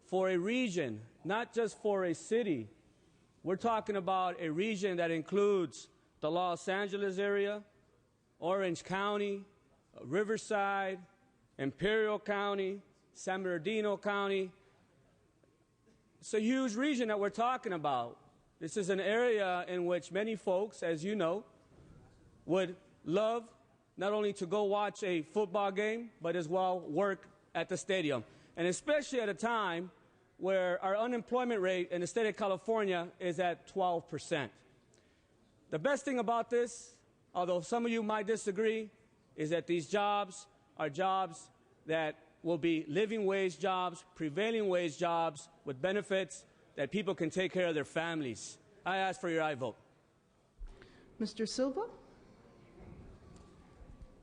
For a region, not just for a city. We're talking about a region that includes the Los Angeles area, Orange County, Riverside, Imperial County, San Bernardino County. It's a huge region that we're talking about. This is an area in which many folks, as you know, would love not only to go watch a football game, but as well work at the stadium. And especially at a time where our unemployment rate in the state of California is at 12%. The best thing about this, although some of you might disagree, is that these jobs are jobs that will be living wage jobs, prevailing wage jobs with benefits that people can take care of their families. I ask for your aye vote. Mr. Silva?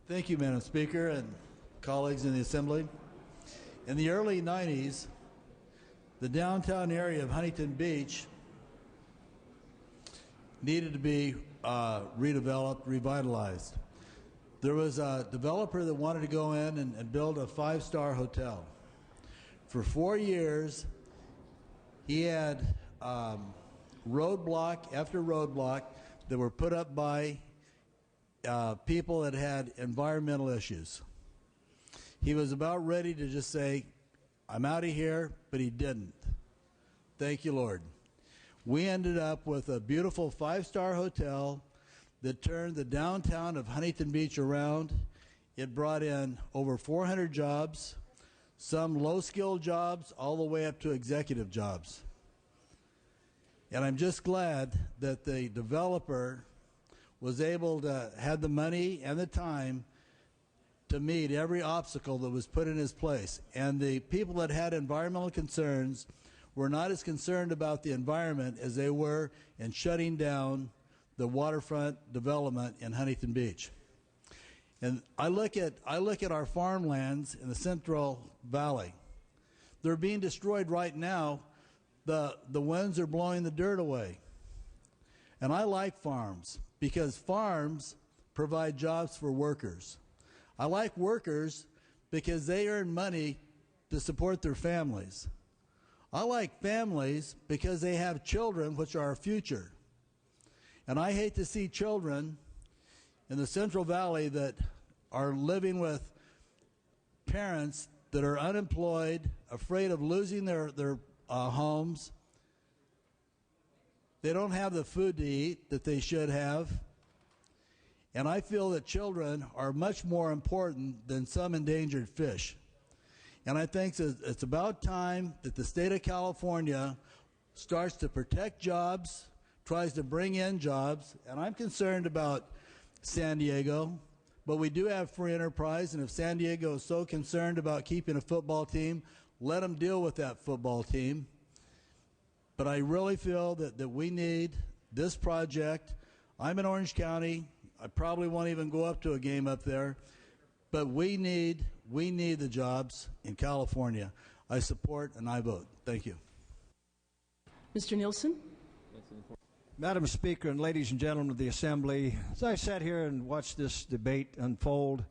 Thank you, Madam Speaker and colleagues in the Assembly. In the early 90s, the downtown area of Huntington Beach needed to be redeveloped, revitalized. There was a developer that wanted to go in and build a 5-star hotel. For 4 years, he had roadblock after roadblock that were put up by people that had environmental issues. He was about ready to just say, I'm out of here, but he didn't. Thank you, Lord. We ended up with a beautiful 5-star hotel that turned the downtown of Huntington Beach around. It brought in over 400 jobs, some low-skilled jobs, all the way up to executive jobs. And I'm just glad that the developer was able to have the money and the time to meet every obstacle that was put in his place. And the people that had environmental concerns were not as concerned about the environment as they were in shutting down the waterfront development in Huntington Beach. And I look at our farmlands in the Central Valley. They're being destroyed right now. The winds are blowing the dirt away. And I like farms because farms provide jobs for workers. I like workers because they earn money to support their families. I like families because they have children, which are our future. And I hate to see children in the Central Valley that are living with parents that are unemployed, afraid of losing their homes. They don't have the food to eat that they should have. And I feel that children are much more important than some endangered fish. And I think it's about time that the state of California starts to protect jobs, tries to bring in jobs. And I'm concerned about San Diego, but we do have free enterprise. And if San Diego is so concerned about keeping a football team, let them deal with that football team. But I really feel that we need this project. I'm in Orange County. I probably won't even go up to a game up there. But we need the jobs in California. I support and I vote. Thank you. Mr. Nielsen? Madam Speaker and ladies and gentlemen of the Assembly, as I sat here and watched this debate unfold,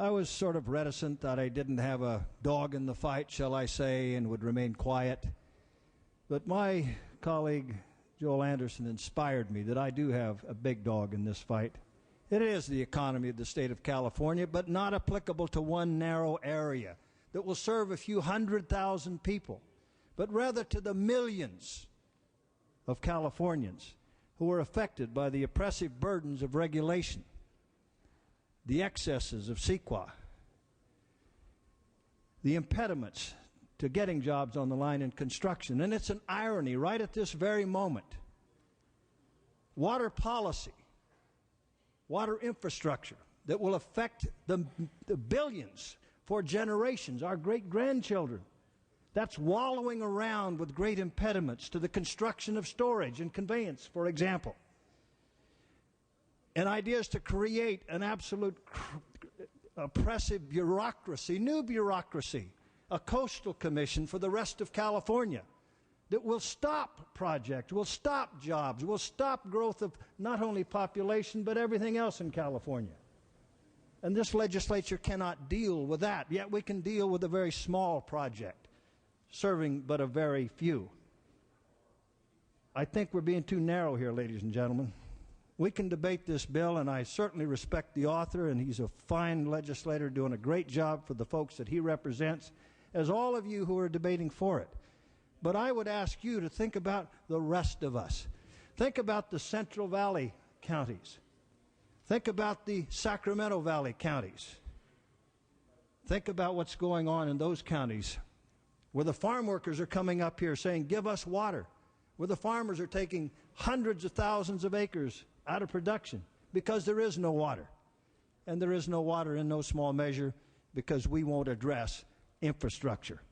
I was sort of reticent that I didn't have a dog in the fight, shall I say, and would remain quiet. But my colleague, Joel Anderson, inspired me that I do have a big dog in this fight. It is the economy of the state of California, but not applicable to one narrow area that will serve a few 100,000 people, but rather to the millions of Californians who are affected by the oppressive burdens of regulation, the excesses of CEQA, the impediments to getting jobs on the line in construction. And it's an irony right at this very moment. Water policy, water infrastructure that will affect the billions for generations, our great-grandchildren. That's wallowing around with great impediments to the construction of storage and conveyance, for example. And ideas to create an absolute oppressive bureaucracy, new bureaucracy, a coastal commission for the rest of California that will stop projects, will stop jobs, will stop growth of not only population but everything else in California. And this legislature cannot deal with that, yet we can deal with a very small project serving but a very few. I think we're being too narrow here, ladies and gentlemen. We can debate this bill, and I certainly respect the author, and he's a fine legislator doing a great job for the folks that he represents, as all of you who are debating for it. But I would ask you to think about the rest of us. Think about the Central Valley counties. Think about the Sacramento Valley counties. Think about what's going on in those counties where the farm workers are coming up here saying, give us water, where the farmers are taking hundreds of thousands of acres out of production because there is no water. And there is no water in no small measure because we won't address infrastructure.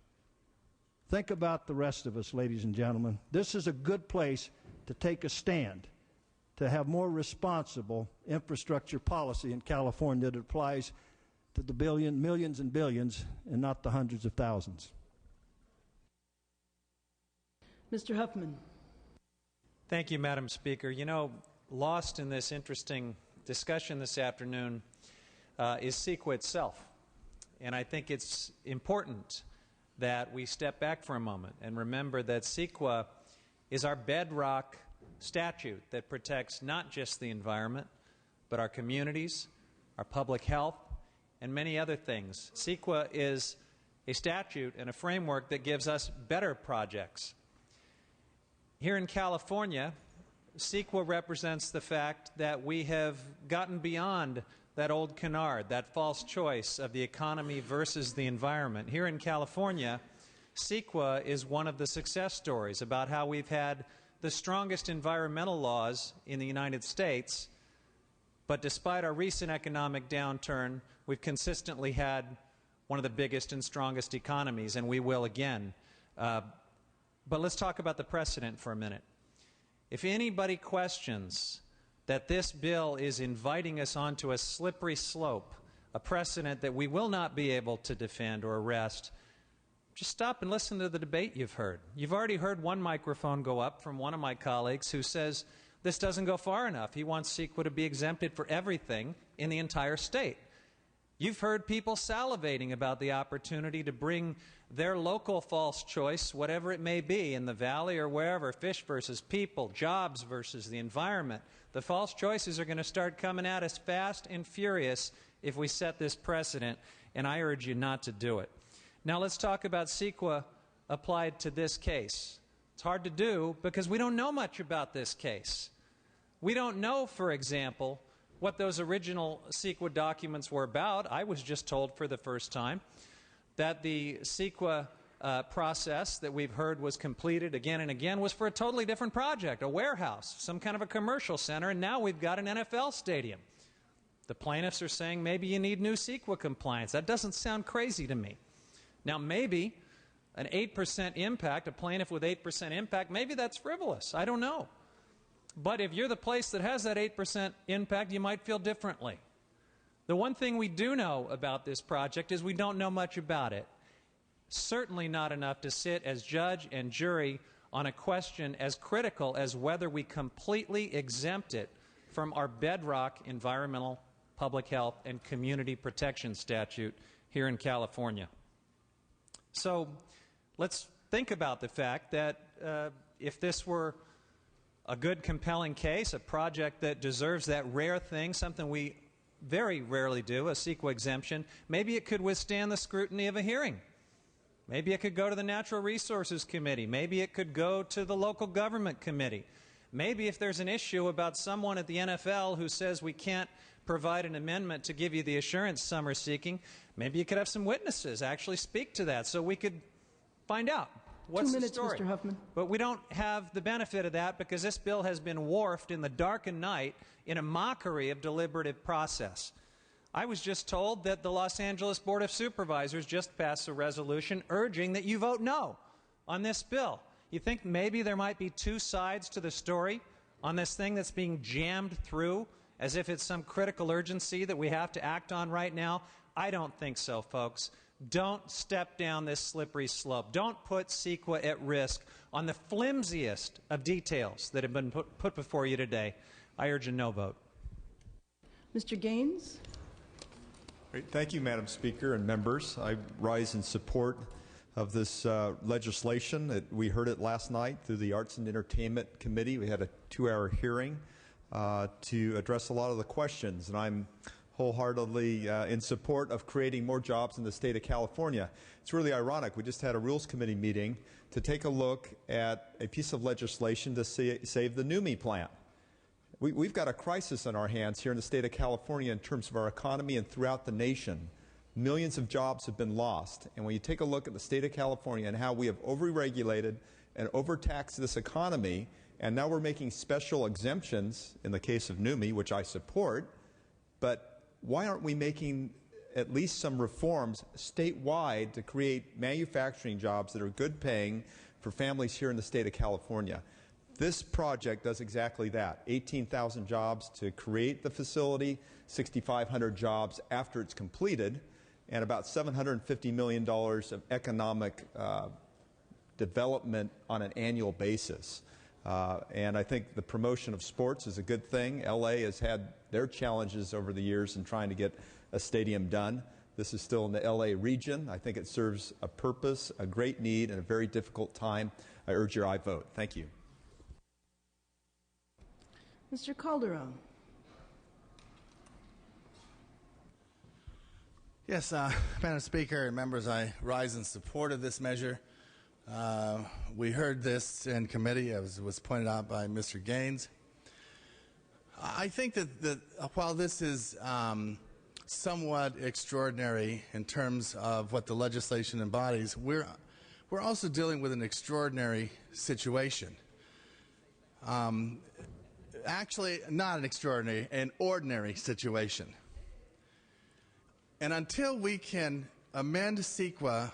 Think about the rest of us, ladies and gentlemen. This is a good place to take a stand, to have more responsible infrastructure policy in California that applies to the millions and billions and not the hundreds of thousands. Mr. Huffman. Thank you, Madam Speaker. You know, lost in this interesting discussion this afternoon is CEQA itself. And I think it's important that we step back for a moment and remember that CEQA is our bedrock statute that protects not just the environment, but our communities, our public health, and many other things. CEQA is a statute and a framework that gives us better projects. Here in California, CEQA represents the fact that we have gotten beyond that old canard, that false choice of the economy versus the environment. Here in California, CEQA is one of the success stories about how we've had the strongest environmental laws in the United States, but despite our recent economic downturn, we've consistently had one of the biggest and strongest economies, and we will again. But let's talk about the precedent for a minute. If anybody questions that this bill is inviting us onto a slippery slope, a precedent that we will not be able to defend or arrest, just stop and listen to the debate you've heard. You've already heard one microphone go up from one of my colleagues who says this doesn't go far enough. He wants CEQA to be exempted for everything in the entire state. You've heard people salivating about the opportunity to bring their local false choice, whatever it may be, in the valley or wherever, fish versus people, jobs versus the environment. The false choices are going to start coming at us fast and furious if we set this precedent, and I urge you not to do it. Now let's talk about CEQA applied to this case. It's hard to do because we don't know much about this case. We don't know, for example, what those original CEQA documents were about. I was just told for the first time that the CEQA process that we've heard was completed again and again was for a totally different project, a warehouse, some kind of a commercial center, and now we've got an NFL stadium. The plaintiffs are saying maybe you need new CEQA compliance. That doesn't sound crazy to me. Now, maybe an 8% impact, a plaintiff with 8% impact, maybe that's frivolous. I don't know. But if you're the place that has that 8% impact, you might feel differently. The one thing we do know about this project is we don't know much about it. Certainly not enough to sit as judge and jury on a question as critical as whether we completely exempt it from our bedrock environmental, public health, and community protection statute here in California. So let's think about the fact that if this were a good, compelling case, a project that deserves that rare thing, something we very rarely do, a CEQA exemption, maybe it could withstand the scrutiny of a hearing. Maybe it could go to the Natural Resources Committee. Maybe it could go to the Local Government Committee. Maybe if there's an issue about someone at the NFL who says we can't provide an amendment to give you the assurance some are seeking, maybe you could have some witnesses actually speak to that so we could find out what's 2 minutes, the story. Mr. Huffman. But we don't have the benefit of that because this bill has been wharfed in the darkened night in a mockery of deliberative process. I was just told that the Los Angeles Board of Supervisors just passed a resolution urging that you vote no on this bill. You think maybe there might be two sides to the story on this thing that's being jammed through as if it's some critical urgency that we have to act on right now? I don't think so, folks. Don't step down this slippery slope. Don't put CEQA at risk on the flimsiest of details that have been put before you today. I urge a no vote. Mr. Gaines? Great. Thank you, Madam Speaker and members. I rise in support of this legislation. We heard it last night through the Arts and Entertainment Committee. We had a 2-hour hearing to address a lot of the questions, and I'm wholeheartedly in support of creating more jobs in the state of California. It's really ironic. We just had a Rules Committee meeting to take a look at a piece of legislation to save the NUMMI plant. We've got a crisis on our hands here in the state of California in terms of our economy and throughout the nation. Millions of jobs have been lost. And when you take a look at the state of California and how we have over-regulated and overtaxed this economy, and now we're making special exemptions in the case of NUMMI, which I support, but why aren't we making at least some reforms statewide to create manufacturing jobs that are good paying for families here in the state of California? This project does exactly that. 18,000 jobs to create the facility, 6,500 jobs after it's completed, and about $750 million of economic development on an annual basis. And I think the promotion of sports is a good thing. LA has had their challenges over the years in trying to get a stadium done. This is still in the LA region. I think it serves a purpose, a great need, and a very difficult time. I urge your aye vote. Thank you. Mr. Calderon. Yes, Madam Speaker and members, I rise in support of this measure. We heard this in committee, as was pointed out by Mr. Gaines. I think that while this is somewhat extraordinary in terms of what the legislation embodies, we're also dealing with an extraordinary situation. Actually, not an extraordinary, an ordinary situation. And until we can amend CEQA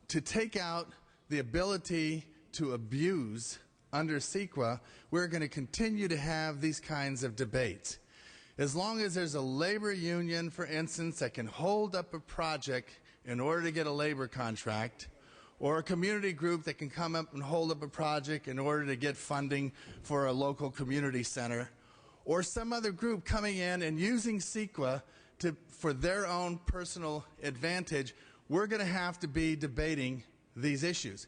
to take out the ability to abuse under CEQA, we're going to continue to have these kinds of debates. As long as there's a labor union, for instance, that can hold up a project in order to get a labor contract, or a community group that can come up and hold up a project in order to get funding for a local community center, or some other group coming in and using CEQA for their own personal advantage, we're going to have to be debating these issues.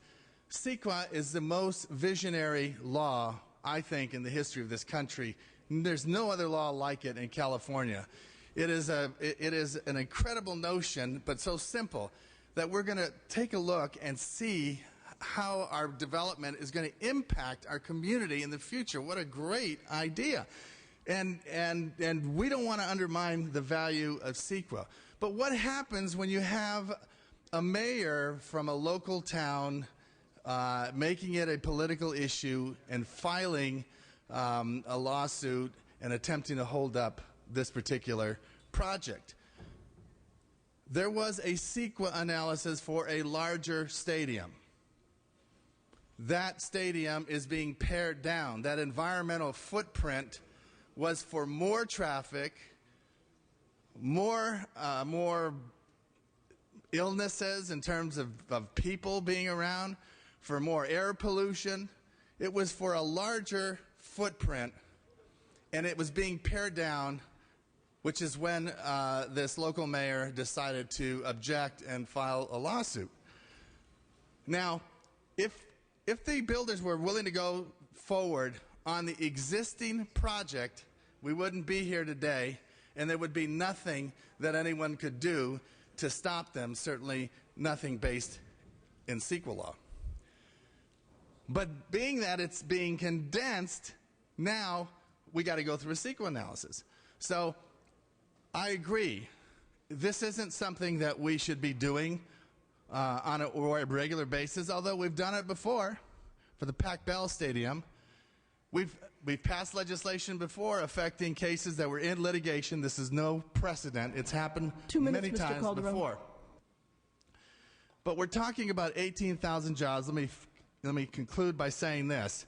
CEQA is the most visionary law, I think, in the history of this country. There's no other law like it in California. It is an incredible notion, but so simple, that we're going to take a look and see how our development is going to impact our community in the future. What a great idea. And we don't want to undermine the value of CEQA. But what happens when you have a mayor from a local town making it a political issue and filing a lawsuit and attempting to hold up this particular project. There was a CEQA analysis for a larger stadium. That stadium is being pared down. That environmental footprint was for more traffic, more illnesses in terms of people being around, for more air pollution. It was for a larger footprint, and it was being pared down, which is when this local mayor decided to object and file a lawsuit. Now, if the builders were willing to go forward on the existing project, we wouldn't be here today, and there would be nothing that anyone could do to stop them, certainly nothing based in CEQA law. But being that it's being condensed, now we got to go through a CEQA analysis. So I agree. This isn't something that we should be doing on a regular basis, although we've done it before for the Pac-Bell Stadium. We've passed legislation before affecting cases that were in litigation. This is no precedent. It's happened many times before. But we're talking about 18,000 jobs. Let me conclude by saying this.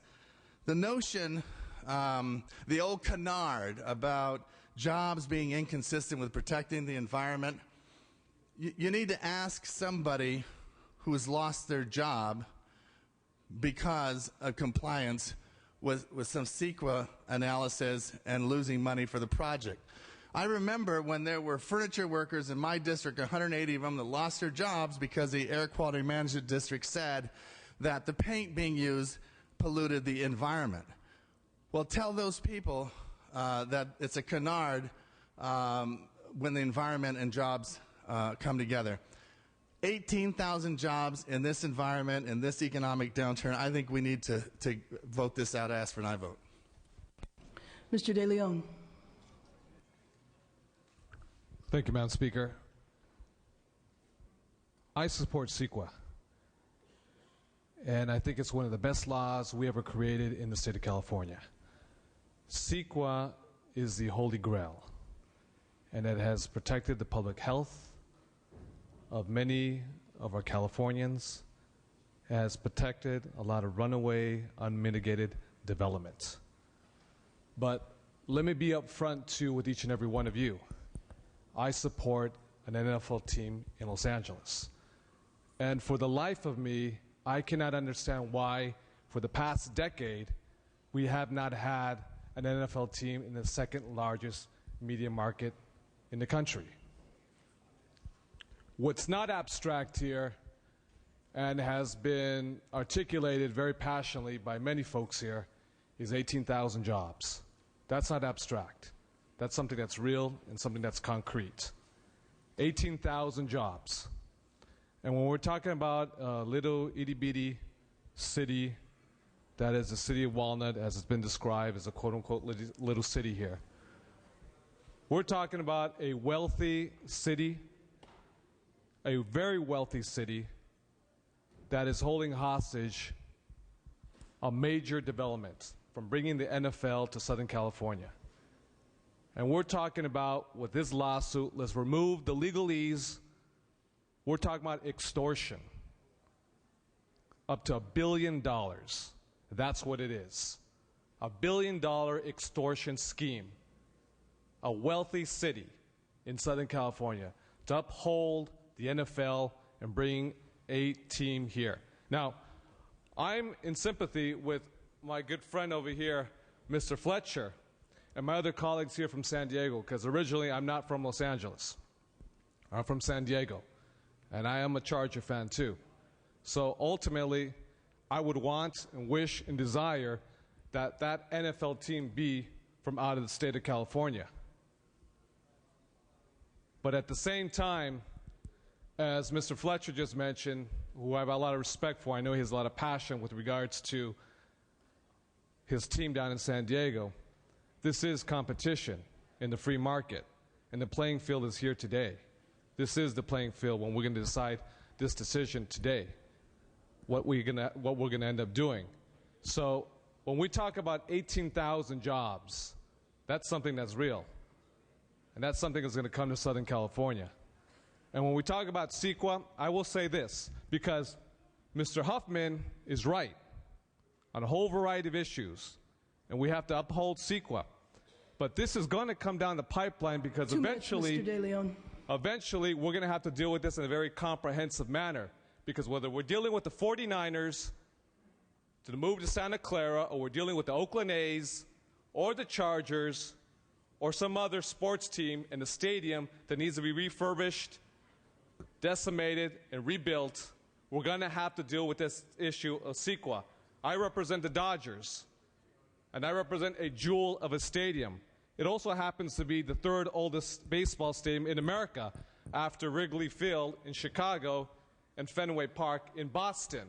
The notion, the old canard about jobs being inconsistent with protecting the environment, you need to ask somebody who's lost their job because of compliance with some CEQA analysis and losing money for the project. I remember when there were furniture workers in my district, 180 of them, that lost their jobs because the Air Quality Management District said that the paint being used polluted the environment. Well, tell those people that it's a canard when the environment and jobs come together. 18,000 jobs in this environment, in this economic downturn. I think we need to vote this out. Ask for an aye vote. Mr. De Leon. Thank you, Madam Speaker. I support CEQA, and I think it's one of the best laws we ever created in the state of California. CEQA is the holy grail, and it has protected the public health of many of our Californians, has protected a lot of runaway, unmitigated development. But let me be upfront too with each and every one of you. I support an NFL team in Los Angeles. And for the life of me, I cannot understand why, for the past decade, we have not had an NFL team in the second largest media market in the country. What's not abstract here, and has been articulated very passionately by many folks here, is 18,000 jobs. That's not abstract. That's something that's real and something that's concrete. 18,000 jobs. And when we're talking about a little itty-bitty city that is the city of Walnut, as it's been described as a quote-unquote little city here, we're talking about a wealthy city, a very wealthy city that is holding hostage a major development from bringing the NFL to Southern California. And we're talking about, with this lawsuit, let's remove the legalese. We're talking about extortion. Up to $1 billion. That's what it is. $1 billion extortion scheme. A wealthy city in Southern California to uphold the NFL and bring a team here. Now, I'm in sympathy with my good friend over here, Mr. Fletcher, and my other colleagues here from San Diego, because originally I'm not from Los Angeles. I'm from San Diego, and I am a Charger fan too. So ultimately, I would want and wish and desire that that NFL team be from out of the state of California. But at the same time, as Mr. Fletcher just mentioned, who I have a lot of respect for, I know he has a lot of passion with regards to his team down in San Diego, this is competition in the free market, and the playing field is here today. This is the playing field when we're going to decide this decision today, what we're gonna end up doing. So when we talk about 18,000 jobs, that's something that's real. And that's something that's going to come to Southern California. And when we talk about CEQA, I will say this, because Mr. Huffman is right on a whole variety of issues, and we have to uphold CEQA. But this is going to come down the pipeline because eventually we're going to have to deal with this in a very comprehensive manner. Because whether we're dealing with the 49ers to move to Santa Clara, or we're dealing with the Oakland A's, or the Chargers, or some other sports team in the stadium that needs to be refurbished, decimated, and rebuilt, we're going to have to deal with this issue of CEQA. I represent the Dodgers, and I represent a jewel of a stadium. It also happens to be the third oldest baseball stadium in America, after Wrigley Field in Chicago and Fenway Park in Boston.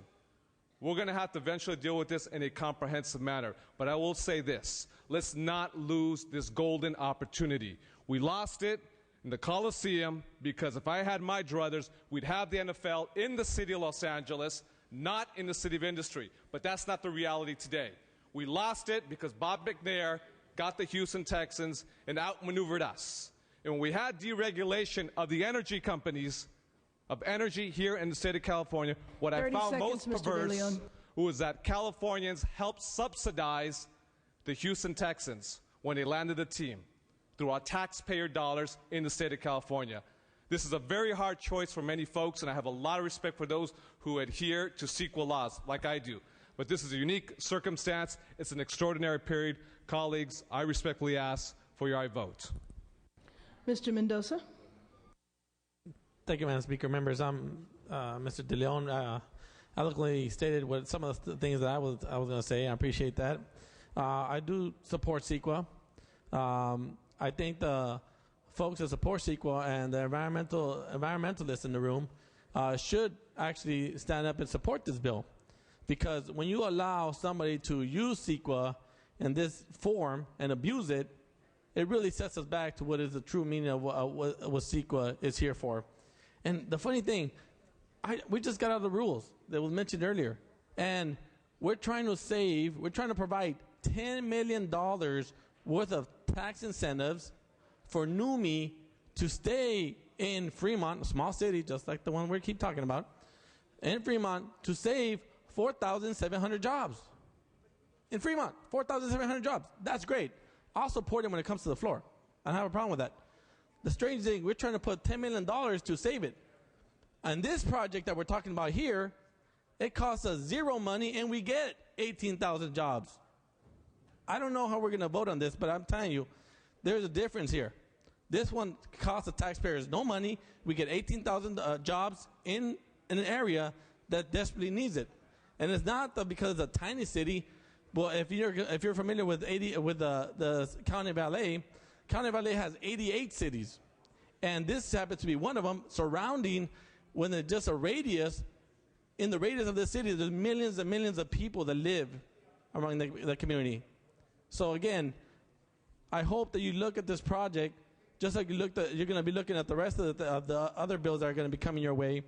We're going to have to eventually deal with this in a comprehensive manner. But I will say this, let's not lose this golden opportunity. We lost it in the Coliseum because if I had my druthers, we'd have the NFL in the city of Los Angeles, not in the city of Industry. But that's not the reality today. We lost it because Bob McNair got the Houston Texans and outmaneuvered us. And when we had deregulation of the energy companies, of energy here in the state of California, what I found most perverse was that Californians helped subsidize the Houston Texans when they landed the team through our taxpayer dollars in the state of California. This is a very hard choice for many folks, and I have a lot of respect for those who adhere to CEQA laws like I do. But this is a unique circumstance. It's an extraordinary period. Colleagues, I respectfully ask for your aye vote. Mr. Mendoza. Thank you, Madam Speaker. Members, I'm Mr. De Leon. Eloquently stated what some of the things that I was going to say. I appreciate that. I do support CEQA. I think the folks that support CEQA and the environmentalists in the room should actually stand up and support this bill, because when you allow somebody to use CEQA in this form and abuse it, it really sets us back to what is the true meaning of what CEQA is here for. And the funny thing, we just got out of the rules that was mentioned earlier, and we're trying to provide $10 million worth of tax incentives for NUMMI to stay in Fremont, a small city just like the one we keep talking about, in Fremont, to save 4,700 jobs. In Fremont, 4,700 jobs. That's great. I'll support it when it comes to the floor. I don't have a problem with that. The strange thing, we're trying to put $10 million to save it. And this project that we're talking about here, it costs us zero money and we get 18,000 jobs. I don't know how we're going to vote on this, but I'm telling you, there's a difference here. This one costs the taxpayers no money. We get 18,000 jobs in an area that desperately needs it. And it's not because it's a tiny city. Well, if you're familiar with the County of LA, County of LA has 88 cities, and this happens to be one of them. Surrounding, when it's just a radius, in the radius of the city, there's millions and millions of people that live among the community. So again, I hope that you look at this project just like you're going to be looking at the rest of the other bills that are going to be coming your way.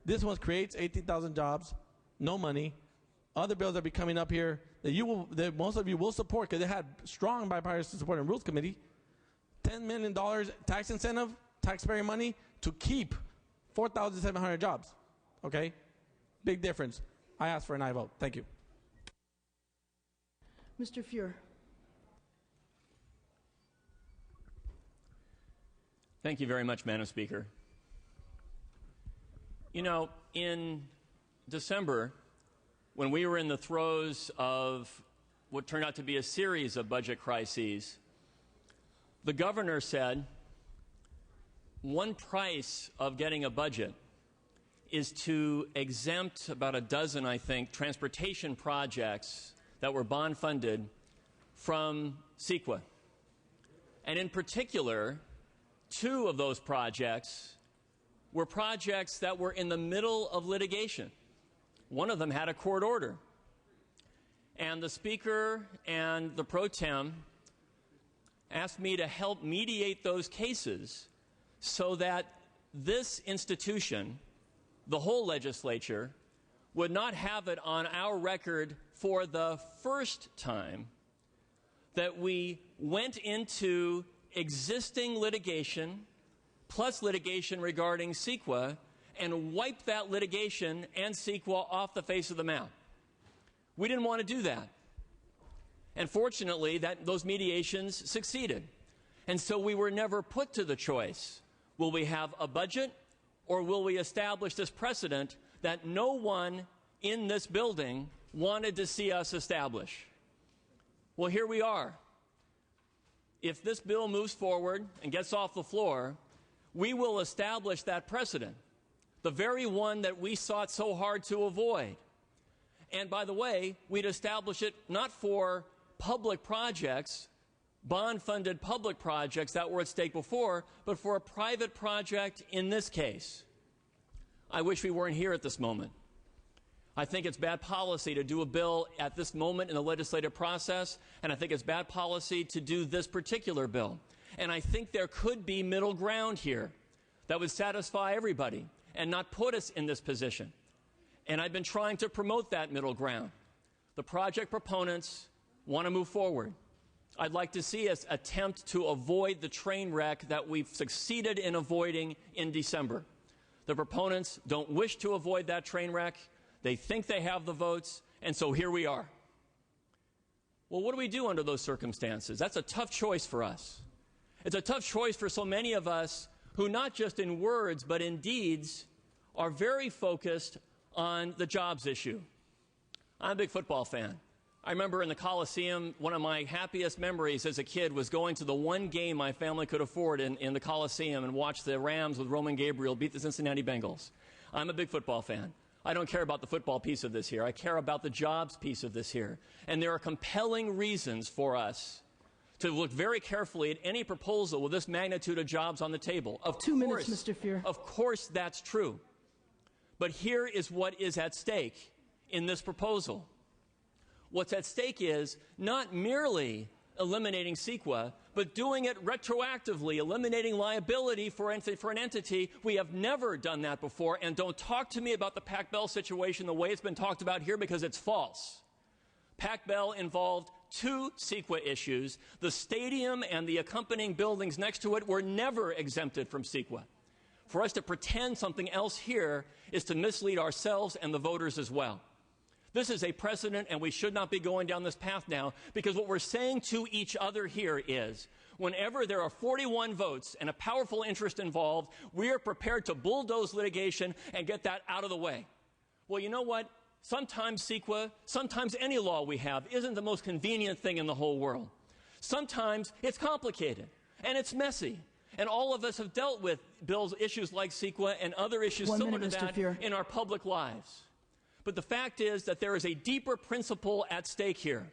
This one creates 18,000 jobs, no money. Other bills that will be coming up here that most of you will support because they had strong bipartisan support in Rules Committee. $10 million tax incentive, taxpayer money to keep 4,700 jobs. Okay? Big difference. I ask for an aye vote. Thank you. Mr. Fuhr. Thank you very much, Madam Speaker. You know, in December, when we were in the throes of what turned out to be a series of budget crises, the governor said, one price of getting a budget is to exempt about a dozen, I think, transportation projects that were bond funded from CEQA. And in particular, two of those projects were projects that were in the middle of litigation. One of them had a court order. And the Speaker and the pro tem asked me to help mediate those cases so that this institution the whole legislature, would not have it on our record for the first time that we went into existing litigation, plus litigation regarding CEQA, and wiped that litigation and CEQA off the face of the map. We didn't want to do that. And fortunately, those mediations succeeded. And so we were never put to the choice, will we have a budget or will we establish this precedent that no one in this building wanted to see us establish? Well, here we are. If this bill moves forward and gets off the floor, we will establish that precedent, the very one that we sought so hard to avoid. And by the way, we'd establish it not for public projects, bond-funded public projects that were at stake before, but for a private project in this case. I wish we weren't here at this moment. I think it's bad policy to do a bill at this moment in the legislative process, and I think it's bad policy to do this particular bill. And I think there could be middle ground here that would satisfy everybody and not put us in this position. And I've been trying to promote that middle ground. The project proponents want to move forward. I'd like to see us attempt to avoid the train wreck that we've succeeded in avoiding in December. The proponents don't wish to avoid that train wreck. They think they have the votes, and so here we are. Well, what do we do under those circumstances? That's a tough choice for us. It's a tough choice for so many of us who, not just in words but in deeds, are very focused on the jobs issue. I'm a big football fan. I remember in the Coliseum, one of my happiest memories as a kid was going to the one game my family could afford in the Coliseum and watch the Rams with Roman Gabriel beat the Cincinnati Bengals. I'm a big football fan. I don't care about the football piece of this here. I care about the jobs piece of this here. And there are compelling reasons for us to look very carefully at any proposal with this magnitude of jobs on the table. Of 2 minutes, Mr. Fear. Of course that's true. But here is what is at stake in this proposal. What's at stake is not merely eliminating CEQA, but doing it retroactively, eliminating liability for an entity. We have never done that before, and don't talk to me about the Pac Bell situation the way it's been talked about here, because it's false. Pac Bell involved 2 CEQA issues. The stadium and the accompanying buildings next to it were never exempted from CEQA. For us to pretend something else here is to mislead ourselves and the voters as well. This is a precedent, and we should not be going down this path now, because what we're saying to each other here is, whenever there are 41 votes and a powerful interest involved, we are prepared to bulldoze litigation and get that out of the way. Well, you know what? Sometimes CEQA, sometimes any law we have isn't the most convenient thing in the whole world. Sometimes it's complicated, and it's messy. And all of us have dealt with issues like CEQA and other issues similar to that in our public lives. But the fact is that there is a deeper principle at stake here.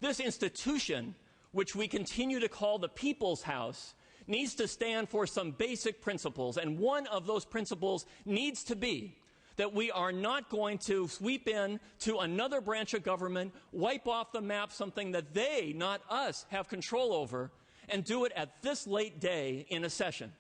This institution, which we continue to call the People's House, needs to stand for some basic principles. And one of those principles needs to be that we are not going to sweep in to another branch of government, wipe off the map something that they, not us, have control over, and do it at this late day in a session.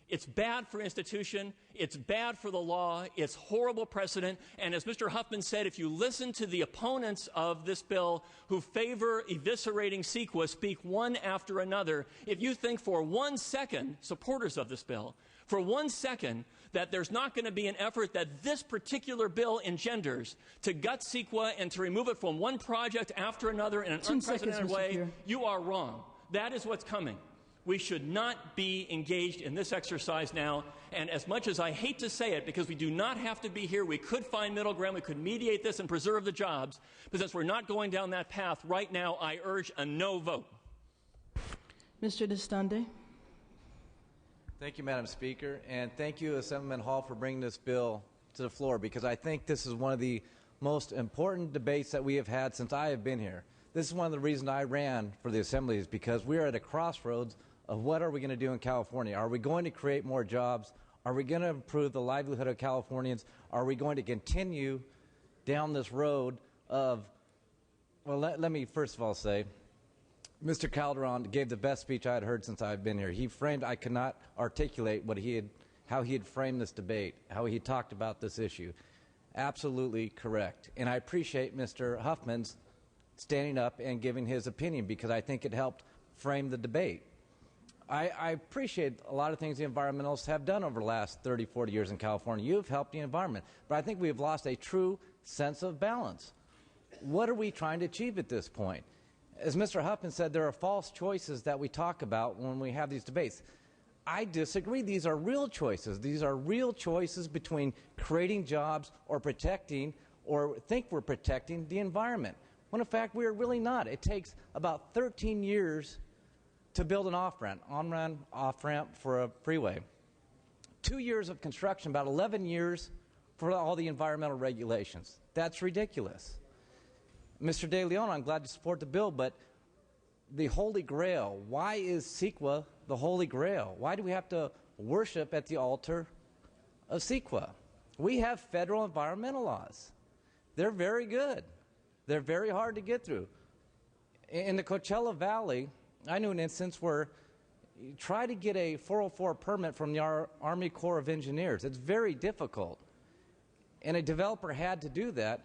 It's bad for institution, it's bad for the law, it's horrible precedent, and as Mr. Huffman said, if you listen to the opponents of this bill who favor eviscerating CEQA speak one after another, if you think for 1 second, supporters of this bill, for 1 second that there's not going to be an effort that this particular bill engenders to gut CEQA and to remove it from one project after another in an unprecedented way, you are wrong. That is what's coming. We should not be engaged in this exercise now, and as much as I hate to say it, because we do not have to be here, we could find middle ground, we could mediate this and preserve the jobs, but since we're not going down that path right now, I urge a no vote. Mr. Destande. Thank you, Madam Speaker, and thank you, Assemblyman Hall, for bringing this bill to the floor, because I think this is one of the most important debates that we have had since I have been here. This is one of the reasons I ran for the Assembly, is because we are at a crossroads of what are we going to do in California. Are we going to create more jobs? Are we going to improve the livelihood of Californians? Are we going to continue down this road of, well, let me first of all say, Mr. Calderon gave the best speech I had heard since I've been here. He framed, I could not articulate what he how he had framed this debate, how he talked about this issue. Absolutely correct. And I appreciate Mr. Huffman's standing up and giving his opinion because I think it helped frame the debate. I appreciate a lot of things the environmentalists have done over the last 30, 40 years in California. You've helped the environment. But I think we have lost a true sense of balance. What are we trying to achieve at this point? As Mr. Huffman said, there are false choices that we talk about when we have these debates. I disagree. These are real choices. These are real choices between creating jobs or protecting or think we're protecting the environment, when in fact we are really not. It takes about 13 years to build an off-ramp for a freeway. 2 years of construction, about 11 years for all the environmental regulations. That's ridiculous. Mr. De Leon, I'm glad to support the bill, but the Holy Grail, why is CEQA the Holy Grail? Why do we have to worship at the altar of CEQA? We have federal environmental laws. They're very good. They're very hard to get through. In the Coachella Valley, I knew an instance where you try to get a 404 permit from the Army Corps of Engineers. It's very difficult. And a developer had to do that